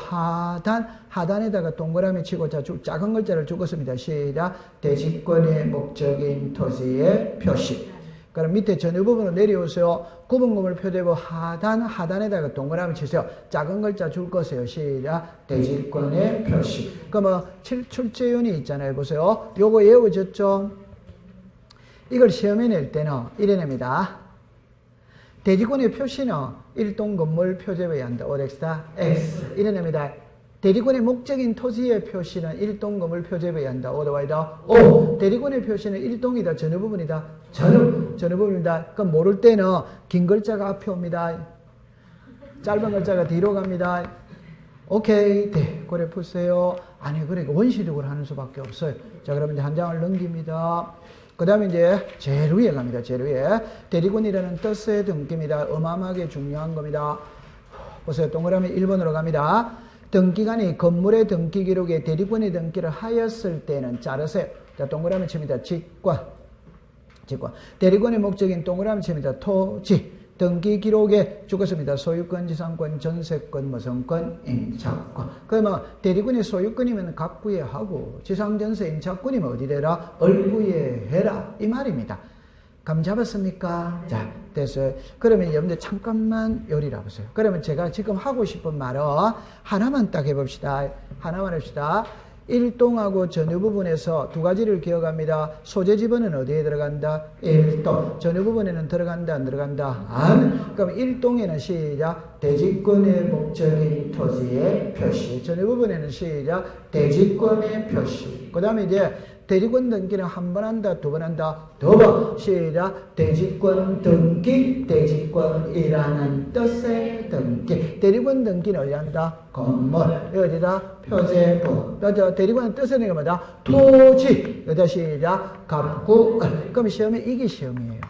하단에다가 동그라미 치고 자, 작은 글자를 적었습니다. 시작. 대지권의 목적인 토지의 표시. 그럼 밑에 전유 부분으로 내려오세요. 구분 건물 표제부 하단에다가 동그라미 치세요. 작은 글자 줄 것이에요. 시작. 대지권의 표시. 그러면 출제윤이 있잖아요. 보세요. 요거 외워졌죠? 이걸 시험에 낼 때는 이래 냅니다. 대지권의 표시는 1동 건물 표제부에 한다. OX다. X. 이래 냅니다. 대리권의 목적인 토지의 표시는 1동 건물 표제부에 한다. 오더와이다. O. 대리권의 표시는 1동이다. 전후 부분이다. 전후 부분이다. 그럼 모를 때는 긴 글자가 앞에 옵니다. 짧은 글자가 뒤로 갑니다. 오케이. 네. 그래 푸세요. 아니, 그러니까 원시력으로 하는 수밖에 없어요. 자, 그러면 이제 한 장을 넘깁니다. 그 다음에 이제 제일 위에 갑니다. 제일 위에. 대리권이라는 뜻의 등기입니다. 어마어마하게 중요한 겁니다. 보세요. 동그라미 1번으로 갑니다. 등기관이 건물의 등기 기록에 대리권의 등기를 하였을 때는 자르세요. 자, 동그라미 칩니다. 직권. 대리권의 목적인 동그라미 칩니다. 토지. 등기 기록에 죽었습니다. 소유권, 지상권, 전세권, 무선권, 임차권. 그러면 대리권의 소유권이면 각구에 하고 지상, 전세, 임차권이면 어디 대라? 얼구에 해라. 이 말입니다. 감 잡았습니까? 자, 됐어요. 그러면 여러분들 잠깐만 요리를 해보세요. 그러면 제가 지금 하고 싶은 말은 하나만 딱 해봅시다. 하나만 합시다. 1동하고 전후 부분에서 두 가지를 기억합니다. 소재 지번은 어디에 들어간다? 1동. 전후 부분에는 들어간다, 안 들어간다? 안. 그럼 1동에는 시작. 대지권의 목적인 토지의 표시. 전후 부분에는 시작. 대지권의 표시. 그 다음에 이제 대리권 등기는 한 번 한다, 두 번 한다, 두 번. 시작. 대지권 등기, 대지권이라는 뜻의 등기. 대리권 등기는 어디 한다? 건물. 어디다? 표제부. 대리권의 뜻은 뭐다? 토지. 여기다 시작. 갑구. 그럼 시험에 이게 시험이에요.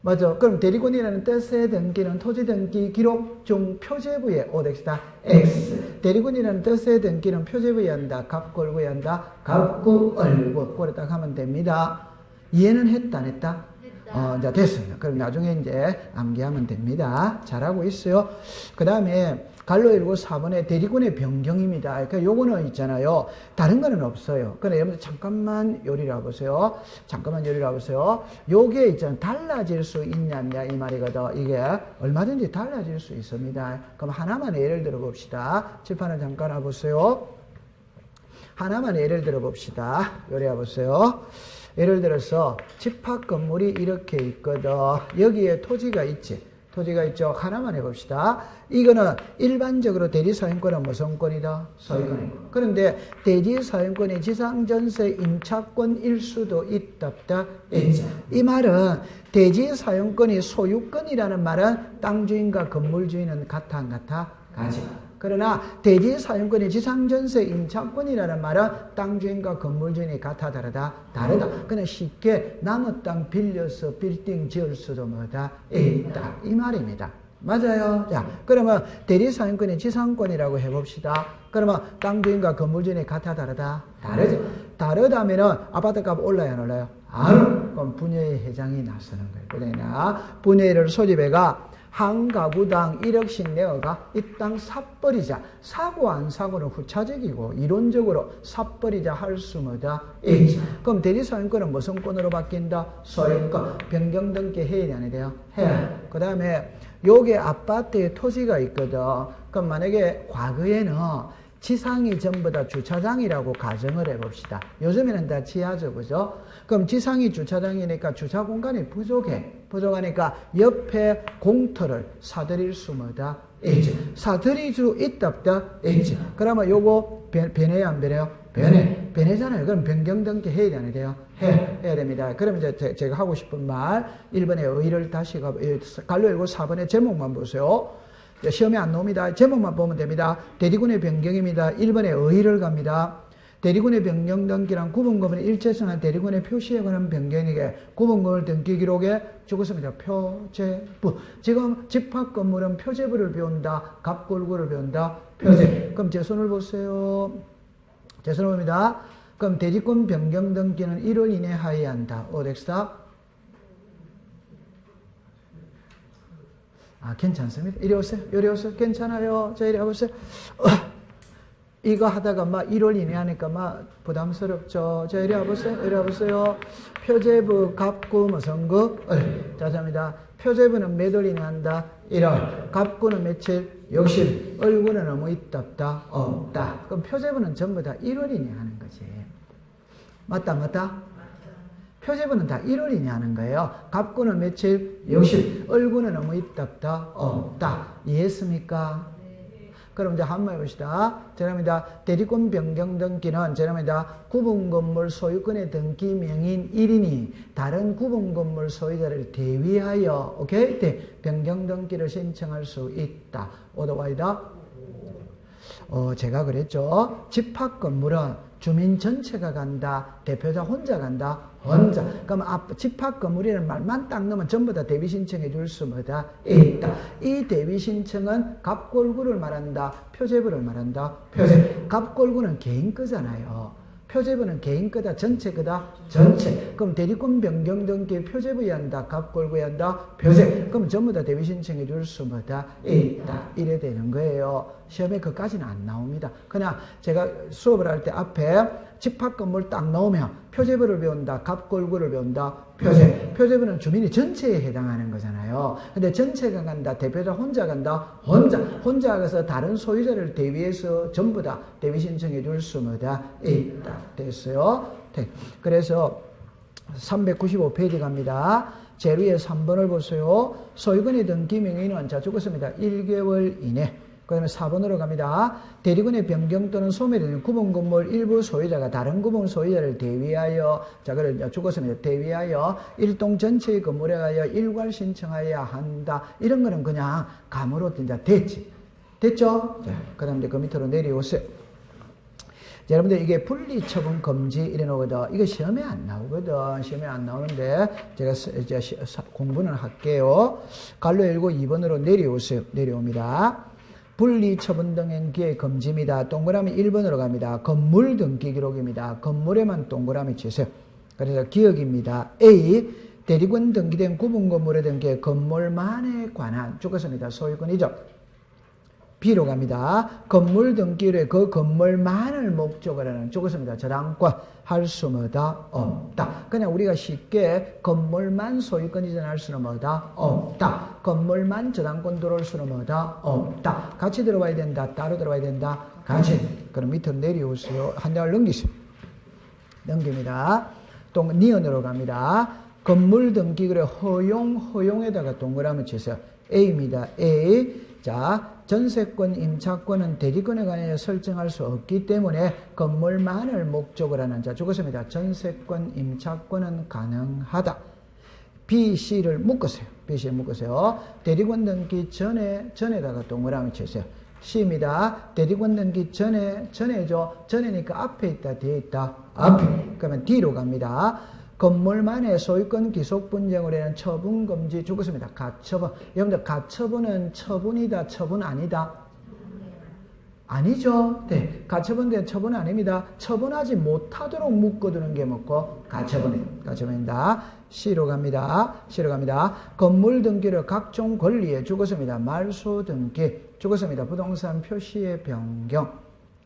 맞아. 그럼 대리권이라는 뜻의 등기는 토지 등기 기록 중 표제부에 OX다. X. 대리권이라는 뜻의 등기는 표제부에 한다. 갑구 얼구에 한다. 갑구 얼구. 그래 딱 하면 됩니다. 이해는 했다 안 했다? 자, 됐습니다. 그럼 나중에 이제 암기하면 됩니다. 잘하고 있어요. 그 다음에 갈로 4번에 대리권의 변경입니다. 그러니까 요거는 있잖아요. 다른 거는 없어요. 그러니까 여러분들 잠깐만 요리를 해보세요. 요게 있잖아요. 달라질 수 있냐 이 말이거든. 이게 얼마든지 달라질 수 있습니다. 그럼 하나만 예를 들어 봅시다. 칠판을 잠깐 해보세요. 하나만 예를 들어 봅시다. 요리 해보세요. 예를 들어서 집합 건물이 이렇게 있거든. 여기에 토지가 있지. 토지가 있죠. 하나만 해봅시다. 이거는 일반적으로 대리사용권은 무슨 권이다? 소유권이고. 그런데 대리사용권이 지상전세 임차권일 수도 있다. 있죠. 이 말은 대지사용권이 소유권이라는 말은 땅주인과 건물주인은 같아 안 같아? 같이. 그러나 대지 사용권의 지상전세 임차권이라는 말은 땅 주인과 건물 주인이 같아 다르다? 다르다. 그냥 쉽게 남의 땅 빌려서 빌딩 지을 수도 뭐다? 있다. 이 말입니다. 맞아요. 자, 그러면 대리 사용권의 지상권이라고 해봅시다. 그러면 땅 주인과 건물 주인이 같아 다르다? 다르죠. 다르다면은 아파트 값 올라야 안 올라요? 안 올라요. 그럼 분여의 해장이 나서는 거예요. 그러니까 분여를 소집해가 한 가구당 1억씩 내어가 이 땅 삽버리자. 사고 안 사고는 후차적이고 이론적으로 삽버리자 할 수 뭐다? 있지. 그럼 대리사용권은 무슨 권으로 바뀐다? 소유권. 변경 등기 해야 되냐 안 돼요? 해야. 그 다음에 요게 아파트에 토지가 있거든. 그럼 만약에 과거에는 지상이 전부 다 주차장이라고 가정을 해봅시다. 요즘에는 다 지하죠, 그죠? 그럼 지상이 주차장이니까 주차 공간이 부족하니까 옆에 공터를 사들일 수 뭐다? 있지. 사들일 수 있다, 없다? 있지. 그러면 요거 변해야 안 변해요? 변해잖아요. 그럼 변경 등기 해야 되는 돼요? 해야 됩니다. 그럼 이제 제가 하고 싶은 말, 1번의 의의를 다시 갈로 읽고 4번의 제목만 보세요. 시험에 안 나옵니다. 제목만 보면 됩니다. 대리군의 변경입니다. 1번에 의의를 갑니다. 대리군의 변경 등기란 구분건물의 일체성한 대리군의 표시에 관한 변경이게 구분건물 등기 기록에 적었습니다. 표제부. 지금 집합건물은 표제부를 배운다. 갑골구를 배운다. 표제. 그럼 제 손을 보세요. 제 손을 봅니다. 그럼 대지권 변경 등기는 1월 이내에 하여야 한다. 오덱스다. 아, 괜찮습니다. 이리 오세요. 이리 오세요. 괜찮아요. 자, 이리 와보세요. 이거 하다가 막 1월 이내 하니까 막 부담스럽죠. 자, 이리 와보세요. 이리 와보세요. 표제부, 갑구, 무슨구? 자, 잡니다. 표제부는 몇 월 이내 한다? 1월. 갑구는 며칠? 60. 얼구는 너무 있다, 없다? 없다. 그럼 표제부는 전부 다 1월 이내 하는 거지. 맞다, 맞다? 표제부는 다 1월 이내 하는 거예요. 갑구는 며칠? 60. 얼구는 너무 있다, 없다? 없다. 이해했습니까? 그럼 이제 한번 해봅시다. 죄송합니다. 대리권 변경 등기는 죄송합니다. 구분건물 소유권의 등기 명인 1인이 다른 구분건물 소유자를 대위하여 오케이? 변경 등기를 신청할 수 있다. 오더와이다. 제가 그랬죠. 집합건물은 주민 전체가 간다. 대표자 혼자 간다. 혼자. 그럼 집합건물이라는 말만 딱 넣으면 전부 다 대위 신청해 줄 수 뭐다? 있다. 이 대위 신청은 갑골구를 말한다. 표제부를 말한다. 표제. 갑골구는 개인 거잖아요. 표제부는 개인 거다. 전체 거다. 전체. 그럼 대리권 변경 등기 표제부에 한다. 갑골구에 한다. 표제. 그럼 전부 다 대위 신청해 줄 수 뭐다? 있다. 이래 되는 거예요. 시험에 그까지는 안 나옵니다. 그냥 제가 수업을 할 때 앞에 집합건물 딱 나오면 표제부를 배운다. 갑골구를 배운다. 표제. 표제부는 주민이 전체에 해당하는 거잖아요. 근데 전체가 간다. 대표자 혼자 간다. 혼자 가서 다른 소유자를 대위해서 전부 다 대위 신청해 줄 수 뭐다? 있다. 됐어요? 그래서 395페이지 갑니다. 제루의 3번을 보세요. 소유권의 등기 명의는 자 적었습니다. 1개월 이내. 그 다음에 4번으로 갑니다. 대리권의 변경 또는 소멸되는 구분건물 일부 소유자가 다른 구분 소유자를 대위하여, 자, 그래, 죽었습니다. 대위하여 일동 전체의 건물에 가여 일괄 신청하여야 한다. 이런 거는 그냥 감으로 이제 됐지. 됐죠? 자, 그 다음 이제 그 밑으로 내려오세요. 자, 여러분들 이게 분리처분 금지 이래 나오거든. 이거 시험에 안 나오거든. 시험에 안 나오는데 제가 이제 공부는 할게요. 갈로 1고 2번으로 내려오세요. 내려옵니다. 분리처분 등 행기의 금지입니다. 동그라미 1번으로 갑니다. 건물 등기 기록입니다. 건물에만 동그라미 치세요. 그래서 기억입니다. A. 대리권 등기된 구분건물에 등기의 건물만에 관한 죽었습니다. 소유권이죠. B로 갑니다. 건물 등기를 그 건물만을 목적으로 하는 죽었습니다. 저당권 할 수 뭐다? 없다. 그냥 우리가 쉽게 건물만 소유권이전 할 수는 뭐다? 없다. 건물만 저당권 들어올 수는 뭐다? 없다. 같이 들어와야 된다. 따로 들어와야 된다. 같이. 그럼 밑으로 내려오세요. 한 장을 넘기세요. 넘깁니다. 니은으로 갑니다. 건물 등기를 허용에다가 동그라미 치세요. A입니다. A. 자, 전세권, 임차권은 대리권에 관해 설정할 수 없기 때문에 건물만을 목적으로 하는 자 죽었습니다. 전세권, 임차권은 가능하다. B, C를 묶으세요. B, C를 묶으세요. 대리권 등기 전에다가 동그라미 치세요. C입니다. 대리권 등기 전에죠. 전에니까 앞에 있다, 뒤에 있다. 앞에. 그러면 D로 갑니다. 건물만의 소유권 기속 분쟁으로 인한 처분 금지 죽었습니다. 가처분. 여러분들 가처분은 처분이다, 처분 아니다? 아니죠. 네. 가처분된 처분 아닙니다. 처분하지 못하도록 묶어두는 게 뭐고? 가처분입니다. C로 갑니다. 건물 등기를 각종 권리에 죽었습니다. 말소 등기 죽었습니다. 부동산 표시의 변경.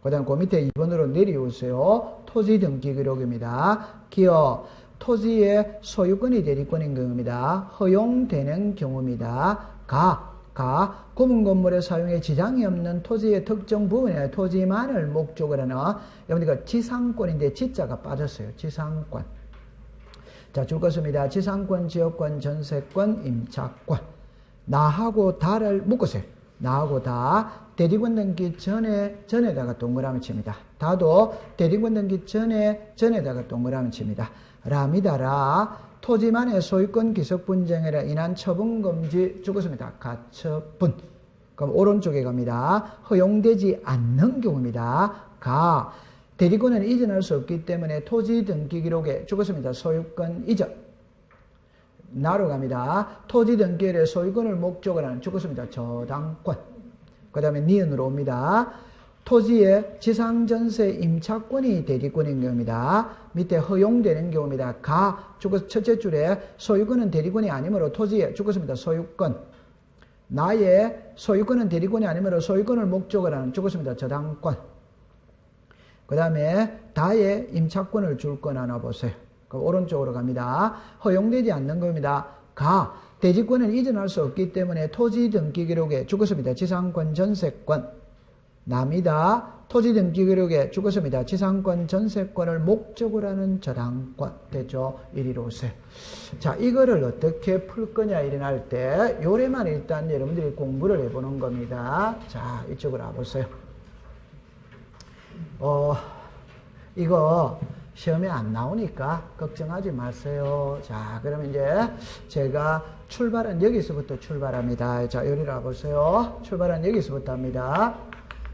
그 다음 그 밑에 2번으로 내려오세요. 토지 등기 기록입니다. 기어 토지의 소유권이 대리권인 경우입니다. 허용되는 경우입니다. 구분 건물의 사용에 지장이 없는 토지의 특정 부분에 토지만을 목적으로 하는 여러분들 지상권인데 지자가 빠졌어요. 지상권. 자, 줄 것입니다. 지상권, 지역권, 전세권, 임차권. 나하고 다를 묶으세요. 나하고 다 대리권 등기 전에다가 동그라미 칩니다. 다도 대리권 등기 전에다가 동그라미 칩니다. 라미다라 토지만의 소유권 기속 분쟁에 인한 처분 금지 죽었습니다. 가처분. 그럼 오른쪽에 갑니다. 허용되지 않는 경우입니다. 대리권은 이전할 수 없기 때문에 토지 등기 기록에 죽었습니다. 소유권 이전. 나로 갑니다. 토지 등기일에 소유권을 목적으로 하는 죽었습니다. 저당권. 그 다음에 니은으로 옵니다. 토지의 지상전세 임차권이 대리권인 경우입니다. 밑에 허용되는 경우입니다. 첫째 줄에 소유권은 대리권이 아니므로 토지에 죽었습니다. 소유권. 나의 소유권은 대리권이 아니므로 소유권을 목적으로 하는 죽었습니다. 저당권. 그 다음에 다의 임차권을 줄 건 하나 보세요. 오른쪽으로 갑니다. 허용되지 않는 겁니다. 대지권은 이전할 수 없기 때문에 토지 등기 기록에 죽었습니다. 지상권, 전세권. 남이다. 토지 등기 기록에 죽었습니다. 지상권, 전세권을 목적으로 하는 저당권. 됐죠? 이리로 오세요. 자, 이거를 어떻게 풀 거냐 일어날 때 요래만 일단 여러분들이 공부를 해보는 겁니다. 자, 이쪽으로 와보세요. 이거 시험에 안 나오니까 걱정하지 마세요. 자, 그러면 이제 제가 출발은 여기서부터 출발합니다. 자, 여기로 와보세요. 출발은 여기서부터 합니다.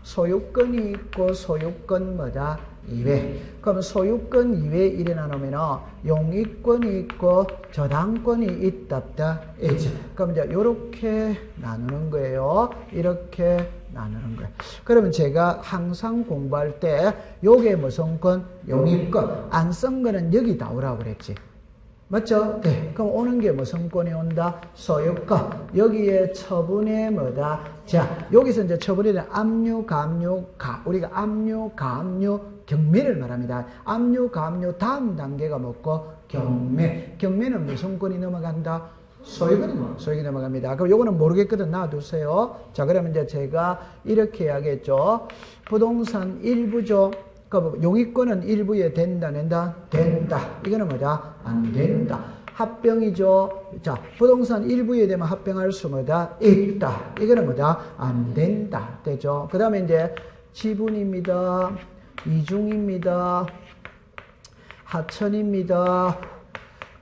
소유권이 있고 소유권 뭐다? 이외. 그럼 소유권 이외에 일어나놓으면 용익권이 있고 저당권이 있다 없다? 있지. 그럼 이제 이렇게 나누는 거예요. 이렇게 나누는 거예요. 그러면 제가 항상 공부할 때 요게 무슨 권? 용익권. 안 쓴 거는 여기 나오라고 그랬지. 맞죠? 네. 그럼 오는 게 무슨 권이 온다? 소유권. 여기에 처분에 뭐다? 자, 여기서 이제 처분에 대한 압류, 감류, 우리가 압류, 감류, 경매를 말합니다. 압류, 감류, 다음 단계가 뭐고? 경매. 경매는 무슨 권이 넘어간다? 소유권이 넘어갑니다. 그럼 요거는 모르겠거든. 놔두세요. 자, 그러면 이제 제가 이렇게 해야겠죠. 부동산 일부죠. 용익권은 일부에 된다, 낸다? 된다. 이거는 뭐다? 안 된다. 합병이죠. 자, 부동산 일부에 되면 합병할 수 뭐다? 있다. 이거는 뭐다? 안 된다. 되죠. 그 다음에 이제 지분입니다. 이중입니다. 하천입니다.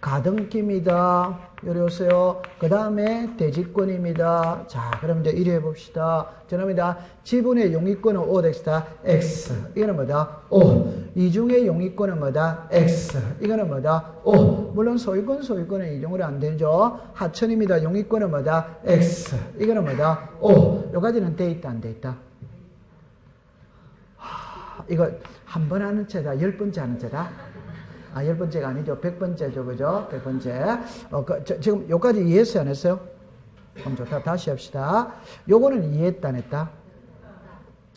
가등기입니다. 요리 오세요. 그 다음에 대지권입니다. 자, 그럼 이제 이래 봅시다. 전합니다. 지분의 용익권은 O 덱스다. X. 이거는 뭐다? O. 이중의 용익권은 뭐다? X. 이거는 뭐다? O. 물론 소유권은 이중으로 안 되죠. 하천입니다. 용익권은 뭐다? X. 이거는 뭐다? O. 요까지는 돼 있다, 안 돼 있다? 이거 한 번 하는 채다, 10번째 하는 채다? 10번째가 아니죠. 100번째죠. 그죠? 100번째. 지금 요까지 이해했어요? 안 했어요? 그럼 좋다. 다시 합시다. 요거는 이해했다, 안 했다?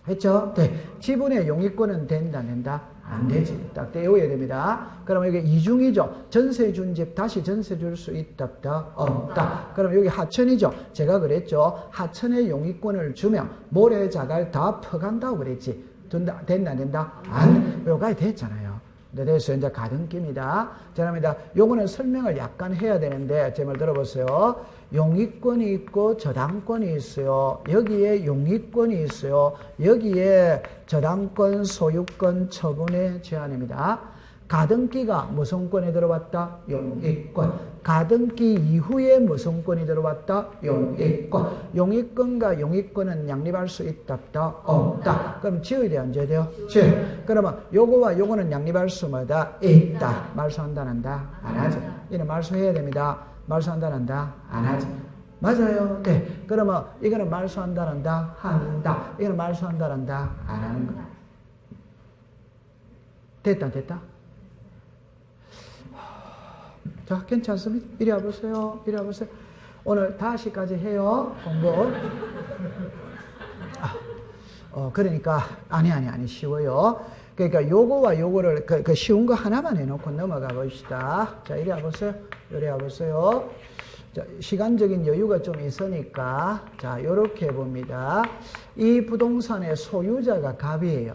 했죠? 네. 지분의 용익권은 된다, 안 된다? 안 되지. 딱 떼어야 됩니다. 그럼 여기 이중이죠. 전세 준 집 다시 전세 줄 수 있다, 없다? 없다. 그럼 여기 하천이죠. 제가 그랬죠. 하천의 용익권을 주면 모래 자갈 다 퍼간다고 그랬지. 된다, 안 된다? 안. 요까지 됐잖아요. 그래서 이제 가등기입니다. 죄송합니다. 요거는 설명을 약간 해야 되는데 제 말 들어보세요. 용익권이 있고 저당권이 있어요. 여기에 용익권이 있어요. 여기에 저당권, 소유권, 처분의 제한입니다. 가등기가 무슨 권에 들어왔다? 용익권. 가등기 이후에 무슨 권이 들어왔다? 용익권. 용익권과 용익권은 양립할 수 있다, 없다? 없다. 그럼 지어야 돼, 안 지어야 돼요? 지어. 그러면 요거와 요거는 양립할 수 뭐다? 있다. 말소한다, 안 한다? 안 하죠. 이는 말소해야 됩니다. 말소한다, 안 한다? 안 하죠. 맞아요. 네. 그러면 이거는 말소한다, 안 한다? 한다. 이거는 말소한다, 안 한다? 안 하는 거야. 됐다, 됐다? 자, 괜찮습니다. 이리 와보세요. 이리 와보세요. 오늘 5시까지 해요. 공부. 그러니까, 아니, 쉬워요. 그러니까 요거와 요거를, 그 쉬운 거 하나만 해놓고 넘어가 봅시다. 자, 이리 와보세요. 이리 와보세요. 자, 시간적인 여유가 좀 있으니까, 자, 요렇게 봅니다. 이 부동산의 소유자가 갑이에요.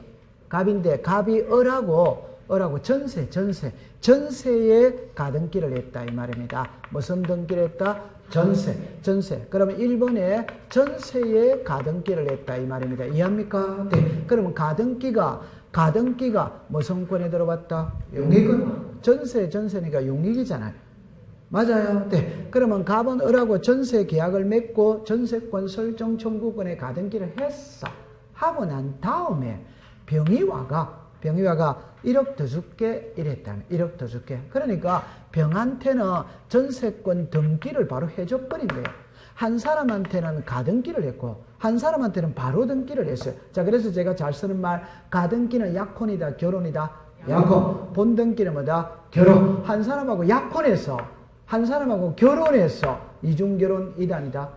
갑인데, 갑이 을하고 전세에 가등기를 했다 이 말입니다. 무슨 등기를 했다? 전세. 그러면 1번에 전세에 가등기를 했다 이 말입니다. 이해합니까? 네. 그러면 가등기가 무슨 권에 들어왔다? 용익은 전세니까 용익이잖아요. 맞아요. 네. 그러면 갑은 을하고 전세 계약을 맺고 전세권 설정 청구권에 가등기를 했어. 하고 난 다음에 병이와가 1억 더 줄게 이랬다면 1억 더 줄게. 그러니까 병한테는 전세권 등기를 바로 해줘버린 거예요. 한 사람한테는 가등기를 했고 한 사람한테는 바로 등기를 했어요. 자, 그래서 제가 잘 쓰는 말, 가등기는 약혼이다 결혼이다? 약혼. 본등기는 뭐다? 결혼. 한 사람하고 약혼해서 한 사람하고 결혼해서 이중결혼 이단이다?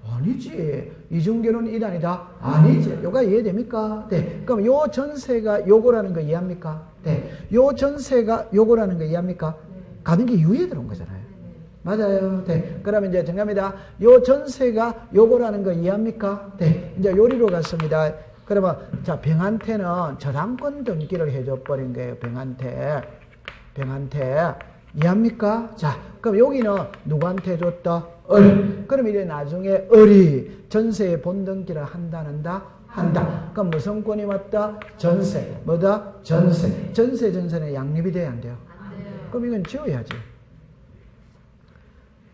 아니지. 이중결혼 이단이다? 아니지. 요가 이해됩니까? 네. 그럼 요 전세가 요거라는 거 이해합니까? 네. 요 전세가 요거라는 거 이해합니까? 가등기 이후에 들어온 거잖아요. 맞아요. 네. 그러면 이제 정답입니다. 요 전세가 요거라는 거 이해합니까? 네. 이제 요리로 갔습니다. 그러면 자, 병한테는 저당권 등기를 해줘 버린 거예요. 병한테. 이해합니까? 자, 그럼 여기는 누구한테 줬다? 을. 그럼 이제 나중에 을이 전세의 본등기를 한다? 한다. 그럼 무슨 권이 왔다? 전세. 뭐다? 전세. 전세는 양립이 돼야 안 돼요? 안 돼요. 그럼 이건 지워야지.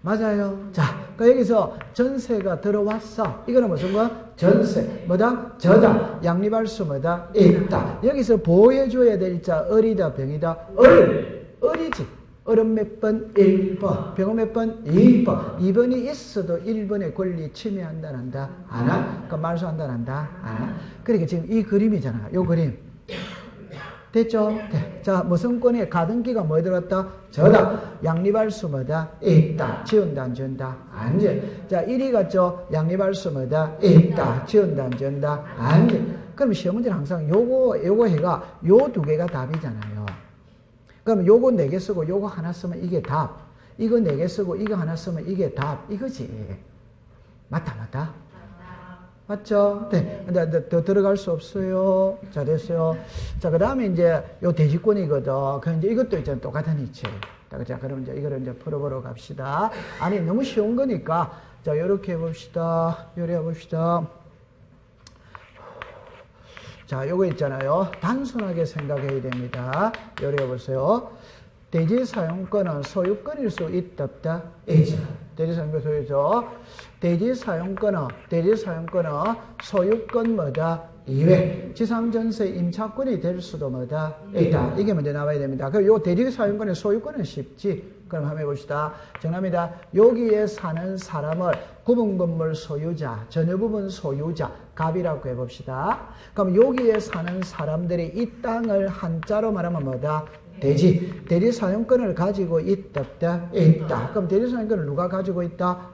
맞아요. 자, 그러니까 여기서 전세가 들어왔어. 이거는 무슨 거? 전세. 뭐다? 저다. 양립할 수 뭐다? 있다. 여기서 보호해줘야 될 자, 을이다, 병이다? 을이지. 을은 몇 번? 1번. 병은 몇 번? 2번. 2번이 있어도 1번의 권리 침해한다, 한다? 안 하? 그럼 말소한다, 한다? 안 하? 그러니까 지금 이 그림이잖아. 요 그림. 됐죠? 네. 자, 무슨 권에 가등기가 뭐에 들어갔다? 저다. 양립할 수 뭐다? 있다. 지운다, 안 지운다? 안 지어. 자, 1이 같죠? 양립할 수 뭐다? 있다. 지운다, 안 지운다? 안 지어. 그럼 시험 문제는 항상 요거 해가 요 두 개가 답이잖아요. 그럼 요거 4개 쓰고 요거 하나 쓰면 이게 답. 이거 4개 쓰고 이거 하나 쓰면 이게 답. 이거지. 맞다? 맞죠? 네. 근데 더 들어갈 수 없어요. 자, 됐어요. 자, 그 다음에 이제 요 대지권이거든. 그럼 이제 이것도 이제 똑같은 이치. 자, 그럼 이제 이거를 이제 풀어보러 갑시다. 아니, 너무 쉬운 거니까. 자, 요렇게 해봅시다. 요래 해봅시다. 자, 요거 있잖아요. 단순하게 생각해야 됩니다. 요래 해보세요. 대지 사용권은 소유권일 수 있다, 없다? 있죠. 대지 사용권 소유죠. 대지 사용권은 소유권 뭐다? 이외. 지상전세 임차권이 될 수도 뭐다? 있다. 이게 먼저 나와야 됩니다. 그럼 요 대지 사용권의 소유권은 쉽지. 그럼 한번 해봅시다. 정답입니다. 여기에 사는 사람을 구분건물 소유자, 전유부분 소유자, 갑이라고 해봅시다. 그럼 여기에 사는 사람들이 이 땅을 한자로 말하면 뭐다? 대지. 대지 사용권을 가지고 있다, 없다? 있다. 그럼 대지 사용권을 누가 가지고 있다?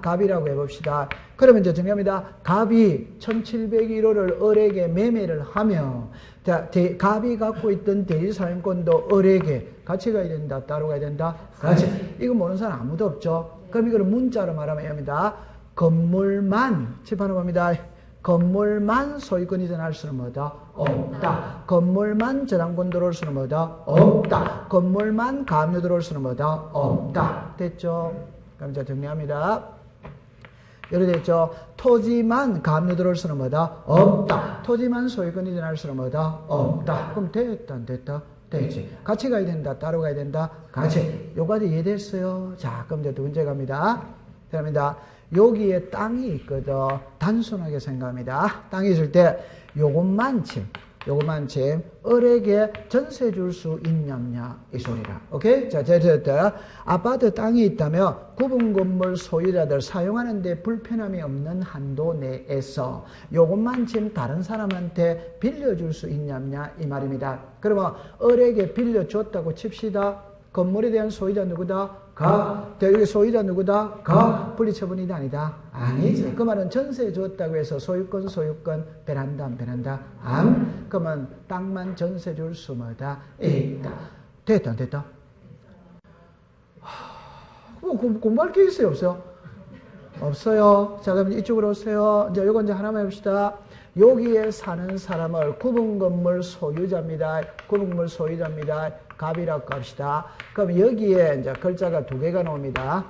갑이라고 해봅시다. 그러면 이제 정답입니다. 갑이 1701호를 을에게 매매를 하면 자, 갑이 갖고 있던 대지 사용권도 을에게 같이 가야 된다, 따로 가야 된다? 같이. 이거 모르는 사람 아무도 없죠. 그럼 이거를 문자로 말하면 합니다. 건물만, 칠판으로 봅니다. 건물만 소유권이 전할 수는 뭐다? 없다. 건물만 저당권 들어올 수는 뭐다? 없다. 건물만 가압류 들어올 수는 뭐다? 없다. 됐죠? 그럼 이제 정리합니다. 예를 됐죠? 토지만 가압류 들어올 수는 뭐다? 없다. 토지만 소유권이 전할 수는 뭐다? 없다. 그럼 됐다, 안 됐다? 되지. 같이 가야 된다. 따로 가야 된다. 같이. 요까지 이해됐어요? 자, 그럼 이제 두 번째 갑니다. 됩니다. 여기에 땅이 있거든. 단순하게 생각합니다. 땅이 있을 때 요것만 침 을에게 전세 줄 수 있냐냐 이 소리라. 오케이? 자, 제가 아파트 땅이 있다면 구분 건물 소유자들 사용하는 데 불편함이 없는 한도 내에서 요것만 침 다른 사람한테 빌려줄 수 있냐냐 이 말입니다. 그러면 을에게 빌려줬다고 칩시다. 건물에 대한 소유자 누구다? 가. 여기 소유자 누구다? 가. 분리처분이다 아니다? 아니지. 그 말은 전세 줬다고 해서 소유권 변한다 안 변한다? 안. 그러면 땅만 전세 줄 수 뭐다? 있다. 됐다 안 됐다? 공부할 게 있어요 없어요? 없어요. 자 그럼 이쪽으로 오세요. 이제 요거 이제 하나만 해봅시다. 여기에 사는 사람을 구분 건물 소유자입니다. 구분 건물 소유자입니다. 갑이라고 합시다. 그럼 여기에 이제 글자가 두 개가 나옵니다.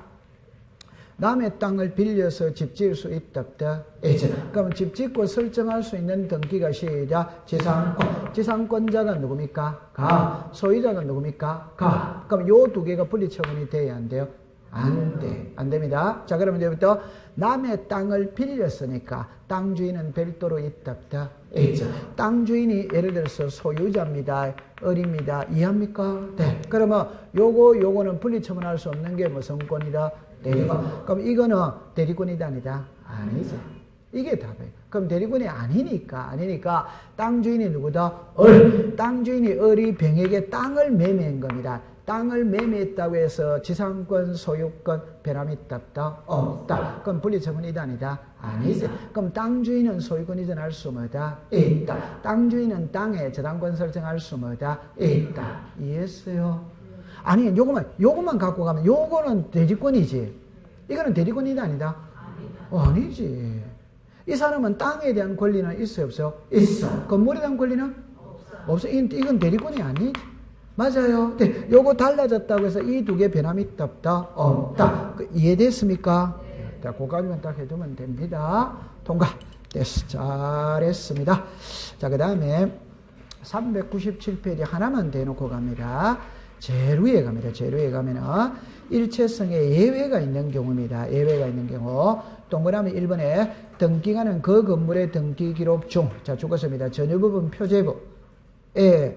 남의 땅을 빌려서 집 지을 수 있다 없다? 있지. 그럼 집 짓고 설정할 수 있는 등기가 시작 지상권. 지상권자가 누굽니까? 가. 소유자가 누굽니까? 가. 그럼 요 두 개가 분리처분이 돼야 안 돼요? 안 돼. 안 됩니다. 자, 그러면 이제부터 남의 땅을 빌렸으니까 땅 주인은 별도로 있다 없다? 있죠. 땅 주인이 예를 들어서 소유자입니다. 을입니다. 이해합니까? 네. 그러면 요거는 분리처분할 수 없는 게 무슨 권이다? 대리권. 그럼 이거는 대리권이다 아니다? 아니죠. 이게 답이에요. 그럼 대리권이 아니니까 땅 주인이 누구다? 을. 땅 주인이 을이 병에게 땅을 매매한 겁니다. 땅을 매매했다고 해서 지상권, 소유권 변함이 있다 없다? 없다. 그럼 분리처분이다 아니다? 아니지. 그럼 땅 주인은 소유권 이전할 수 뭐다? 있다. 땅 주인은 땅에 저당권 설정할 수 뭐다? 있다. 이해했어요? 아니 요것만 갖고 가면 요거는 대리권이지. 이거는 대리권이다 아니다? 아니지. 이 사람은 땅에 대한 권리는 있어요 없어요? 있어. 건물에 대한 권리는? 없어. 이건 대리권이 아니지. 맞아요. 네, 요거 달라졌다고 해서 이 두 개 변함이 있다 없다? 없다. 이해됐습니까? 자, 그거까지만 딱 해두면 됩니다. 통과. 됐어. 잘했습니다. 자, 그 다음에 397페이지 하나만 대놓고 갑니다. 제일 위에 갑니다. 제일 위에 가면은 일체성에 예외가 있는 경우입니다. 예외가 있는 경우. 동그라미 1번에 등기가는 그 건물의 등기 기록 중. 자, 죽었습니다. 전유 부분 표제부에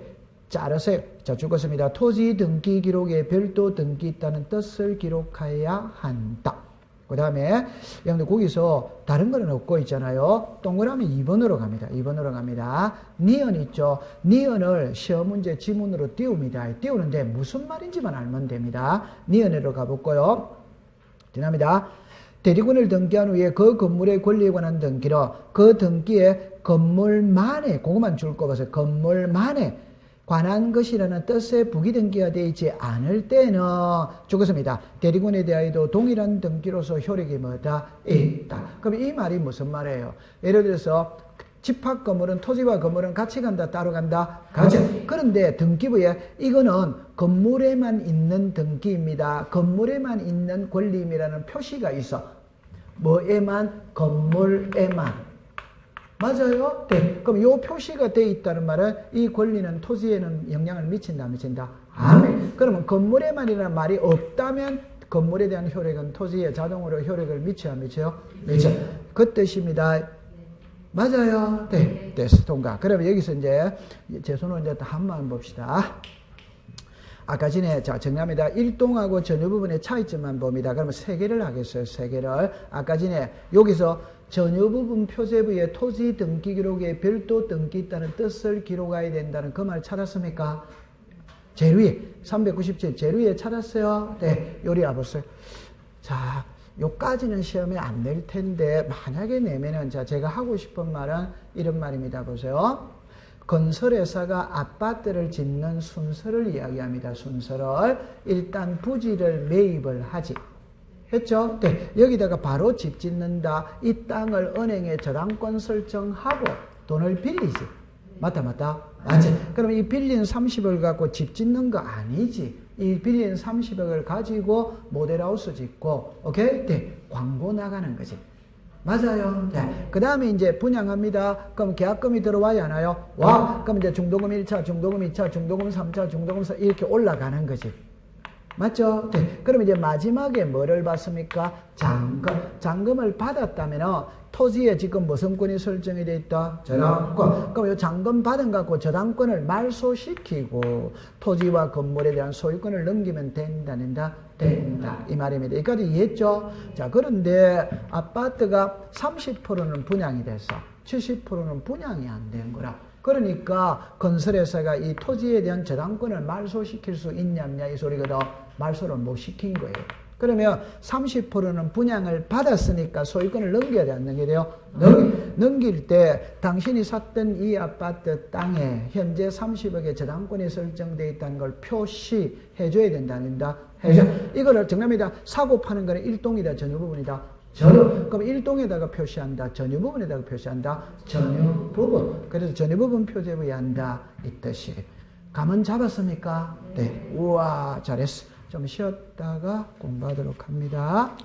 자르세요. 자, 죽었습니다. 토지 등기 기록에 별도 등기 있다는 뜻을 기록해야 한다. 그 다음에 여러분들 거기서 다른 거는 없고 있잖아요. 동그라미 2번으로 갑니다. 2번으로 갑니다. 니은 있죠. 니은을 시험 문제 지문으로 띄웁니다. 띄우는데 무슨 말인지만 알면 됩니다. 니은으로 가볼까요? 지납니다. 대리권을 등기한 후에 그 건물의 권리에 관한 등기로 그 등기에 건물만에 그것만 줄 거 봐서 건물만에 관한 것이라는 뜻의 부기등기가 되어 있지 않을 때는 죽었습니다. 대리권에 대하여도 동일한 등기로서 효력이 뭐다? 있다. 그럼 이 말이 무슨 말이에요? 예를 들어서 집합 건물은 토지와 건물은 같이 간다 따로 간다? 같이. 그런데 등기부에 이거는 건물에만 있는 등기입니다. 건물에만 있는 권리임이라는 표시가 있어. 뭐에만? 건물에만. 맞아요? 네. 그럼 이 표시가 되어 있다는 말은 이 권리는 토지에는 영향을 미친다, 안 미친다? 아멘. 그러면 건물에만이라는 말이 없다면 건물에 대한 효력은 토지에 자동으로 효력을 미쳐야 미쳐요? 미쳐. 그 뜻입니다. 맞아요? 네. 됐어. 통과. 그러면 여기서 이제 제 손으로 이제 한번 봅시다. 아까 전에 자 정리합니다. 일동하고 전유 부분의 차이점만 봅니다. 그러면 세 개를 하겠어요. 세 개를. 아까 전에 여기서 전유 부분 표제부에 토지 등기 기록에 별도 등기 있다는 뜻을 기록해야 된다는 그 말 찾았습니까? 제일 위에 397 제일 위에 찾았어요? 네. 요리 와보세요. 자, 요까지는 시험에 안 낼 텐데 만약에 내면은 자 제가 하고 싶은 말은 이런 말입니다. 보세요. 건설회사가 아파트를 짓는 순서를 이야기합니다. 순서를 일단 부지를 매입을 하지. 했죠? 네. 여기다가 바로 집 짓는다. 이 땅을 은행에 저당권 설정하고 돈을 빌리지. 맞다. 맞지? 그럼 이 빌린 30억을 갖고 집 짓는 거 아니지. 이 빌린 30억을 가지고 모델하우스 짓고, 오케이? 네. 광고 나가는 거지. 맞아요. 네. 그 다음에 이제 분양합니다. 그럼 계약금이 들어와야 하나요? 와. 그럼 이제 중도금 1차, 중도금 2차, 중도금 3차, 중도금 4차 이렇게 올라가는 거지. 맞죠? 네. 그럼 이제 마지막에 뭐를 받습니까? 잔금. 잔금을 받았다면 토지에 지금 무슨 권이 설정이 되어 있다? 저당권. 그럼 이 잔금 받은 갖고 저당권을 말소시키고 토지와 건물에 대한 소유권을 넘기면 된다. 된다. 이 말입니다. 여기까지 이해했죠? 자, 그런데 아파트가 30%는 분양이 돼서 70%는 분양이 안 된 거라. 그러니까 건설회사가 이 토지에 대한 저당권을 말소시킬 수 있냐 없냐 이 소리거든. 말소를 못 시킨 거예요. 그러면 30%는 분양을 받았으니까 소유권을 넘겨야 돼, 안 넘겨야 돼요? 넘길 때 당신이 샀던 이 아파트 땅에 현재 30억의 저당권이 설정되어 있다는 걸 표시해 줘야 된다. 해줘. 이거를 정답입니다. 사고 파는 거는 일동이다, 전유 부분이다. 그럼 일동에다가 표시한다. 전유 부분에다가 표시한다. 전유 부분. 그래서 전유 부분 표제부에 한다. 이 뜻이. 감은 잡았습니까? 네. 우와, 잘했어. 좀 쉬었다가 공부하도록 합니다.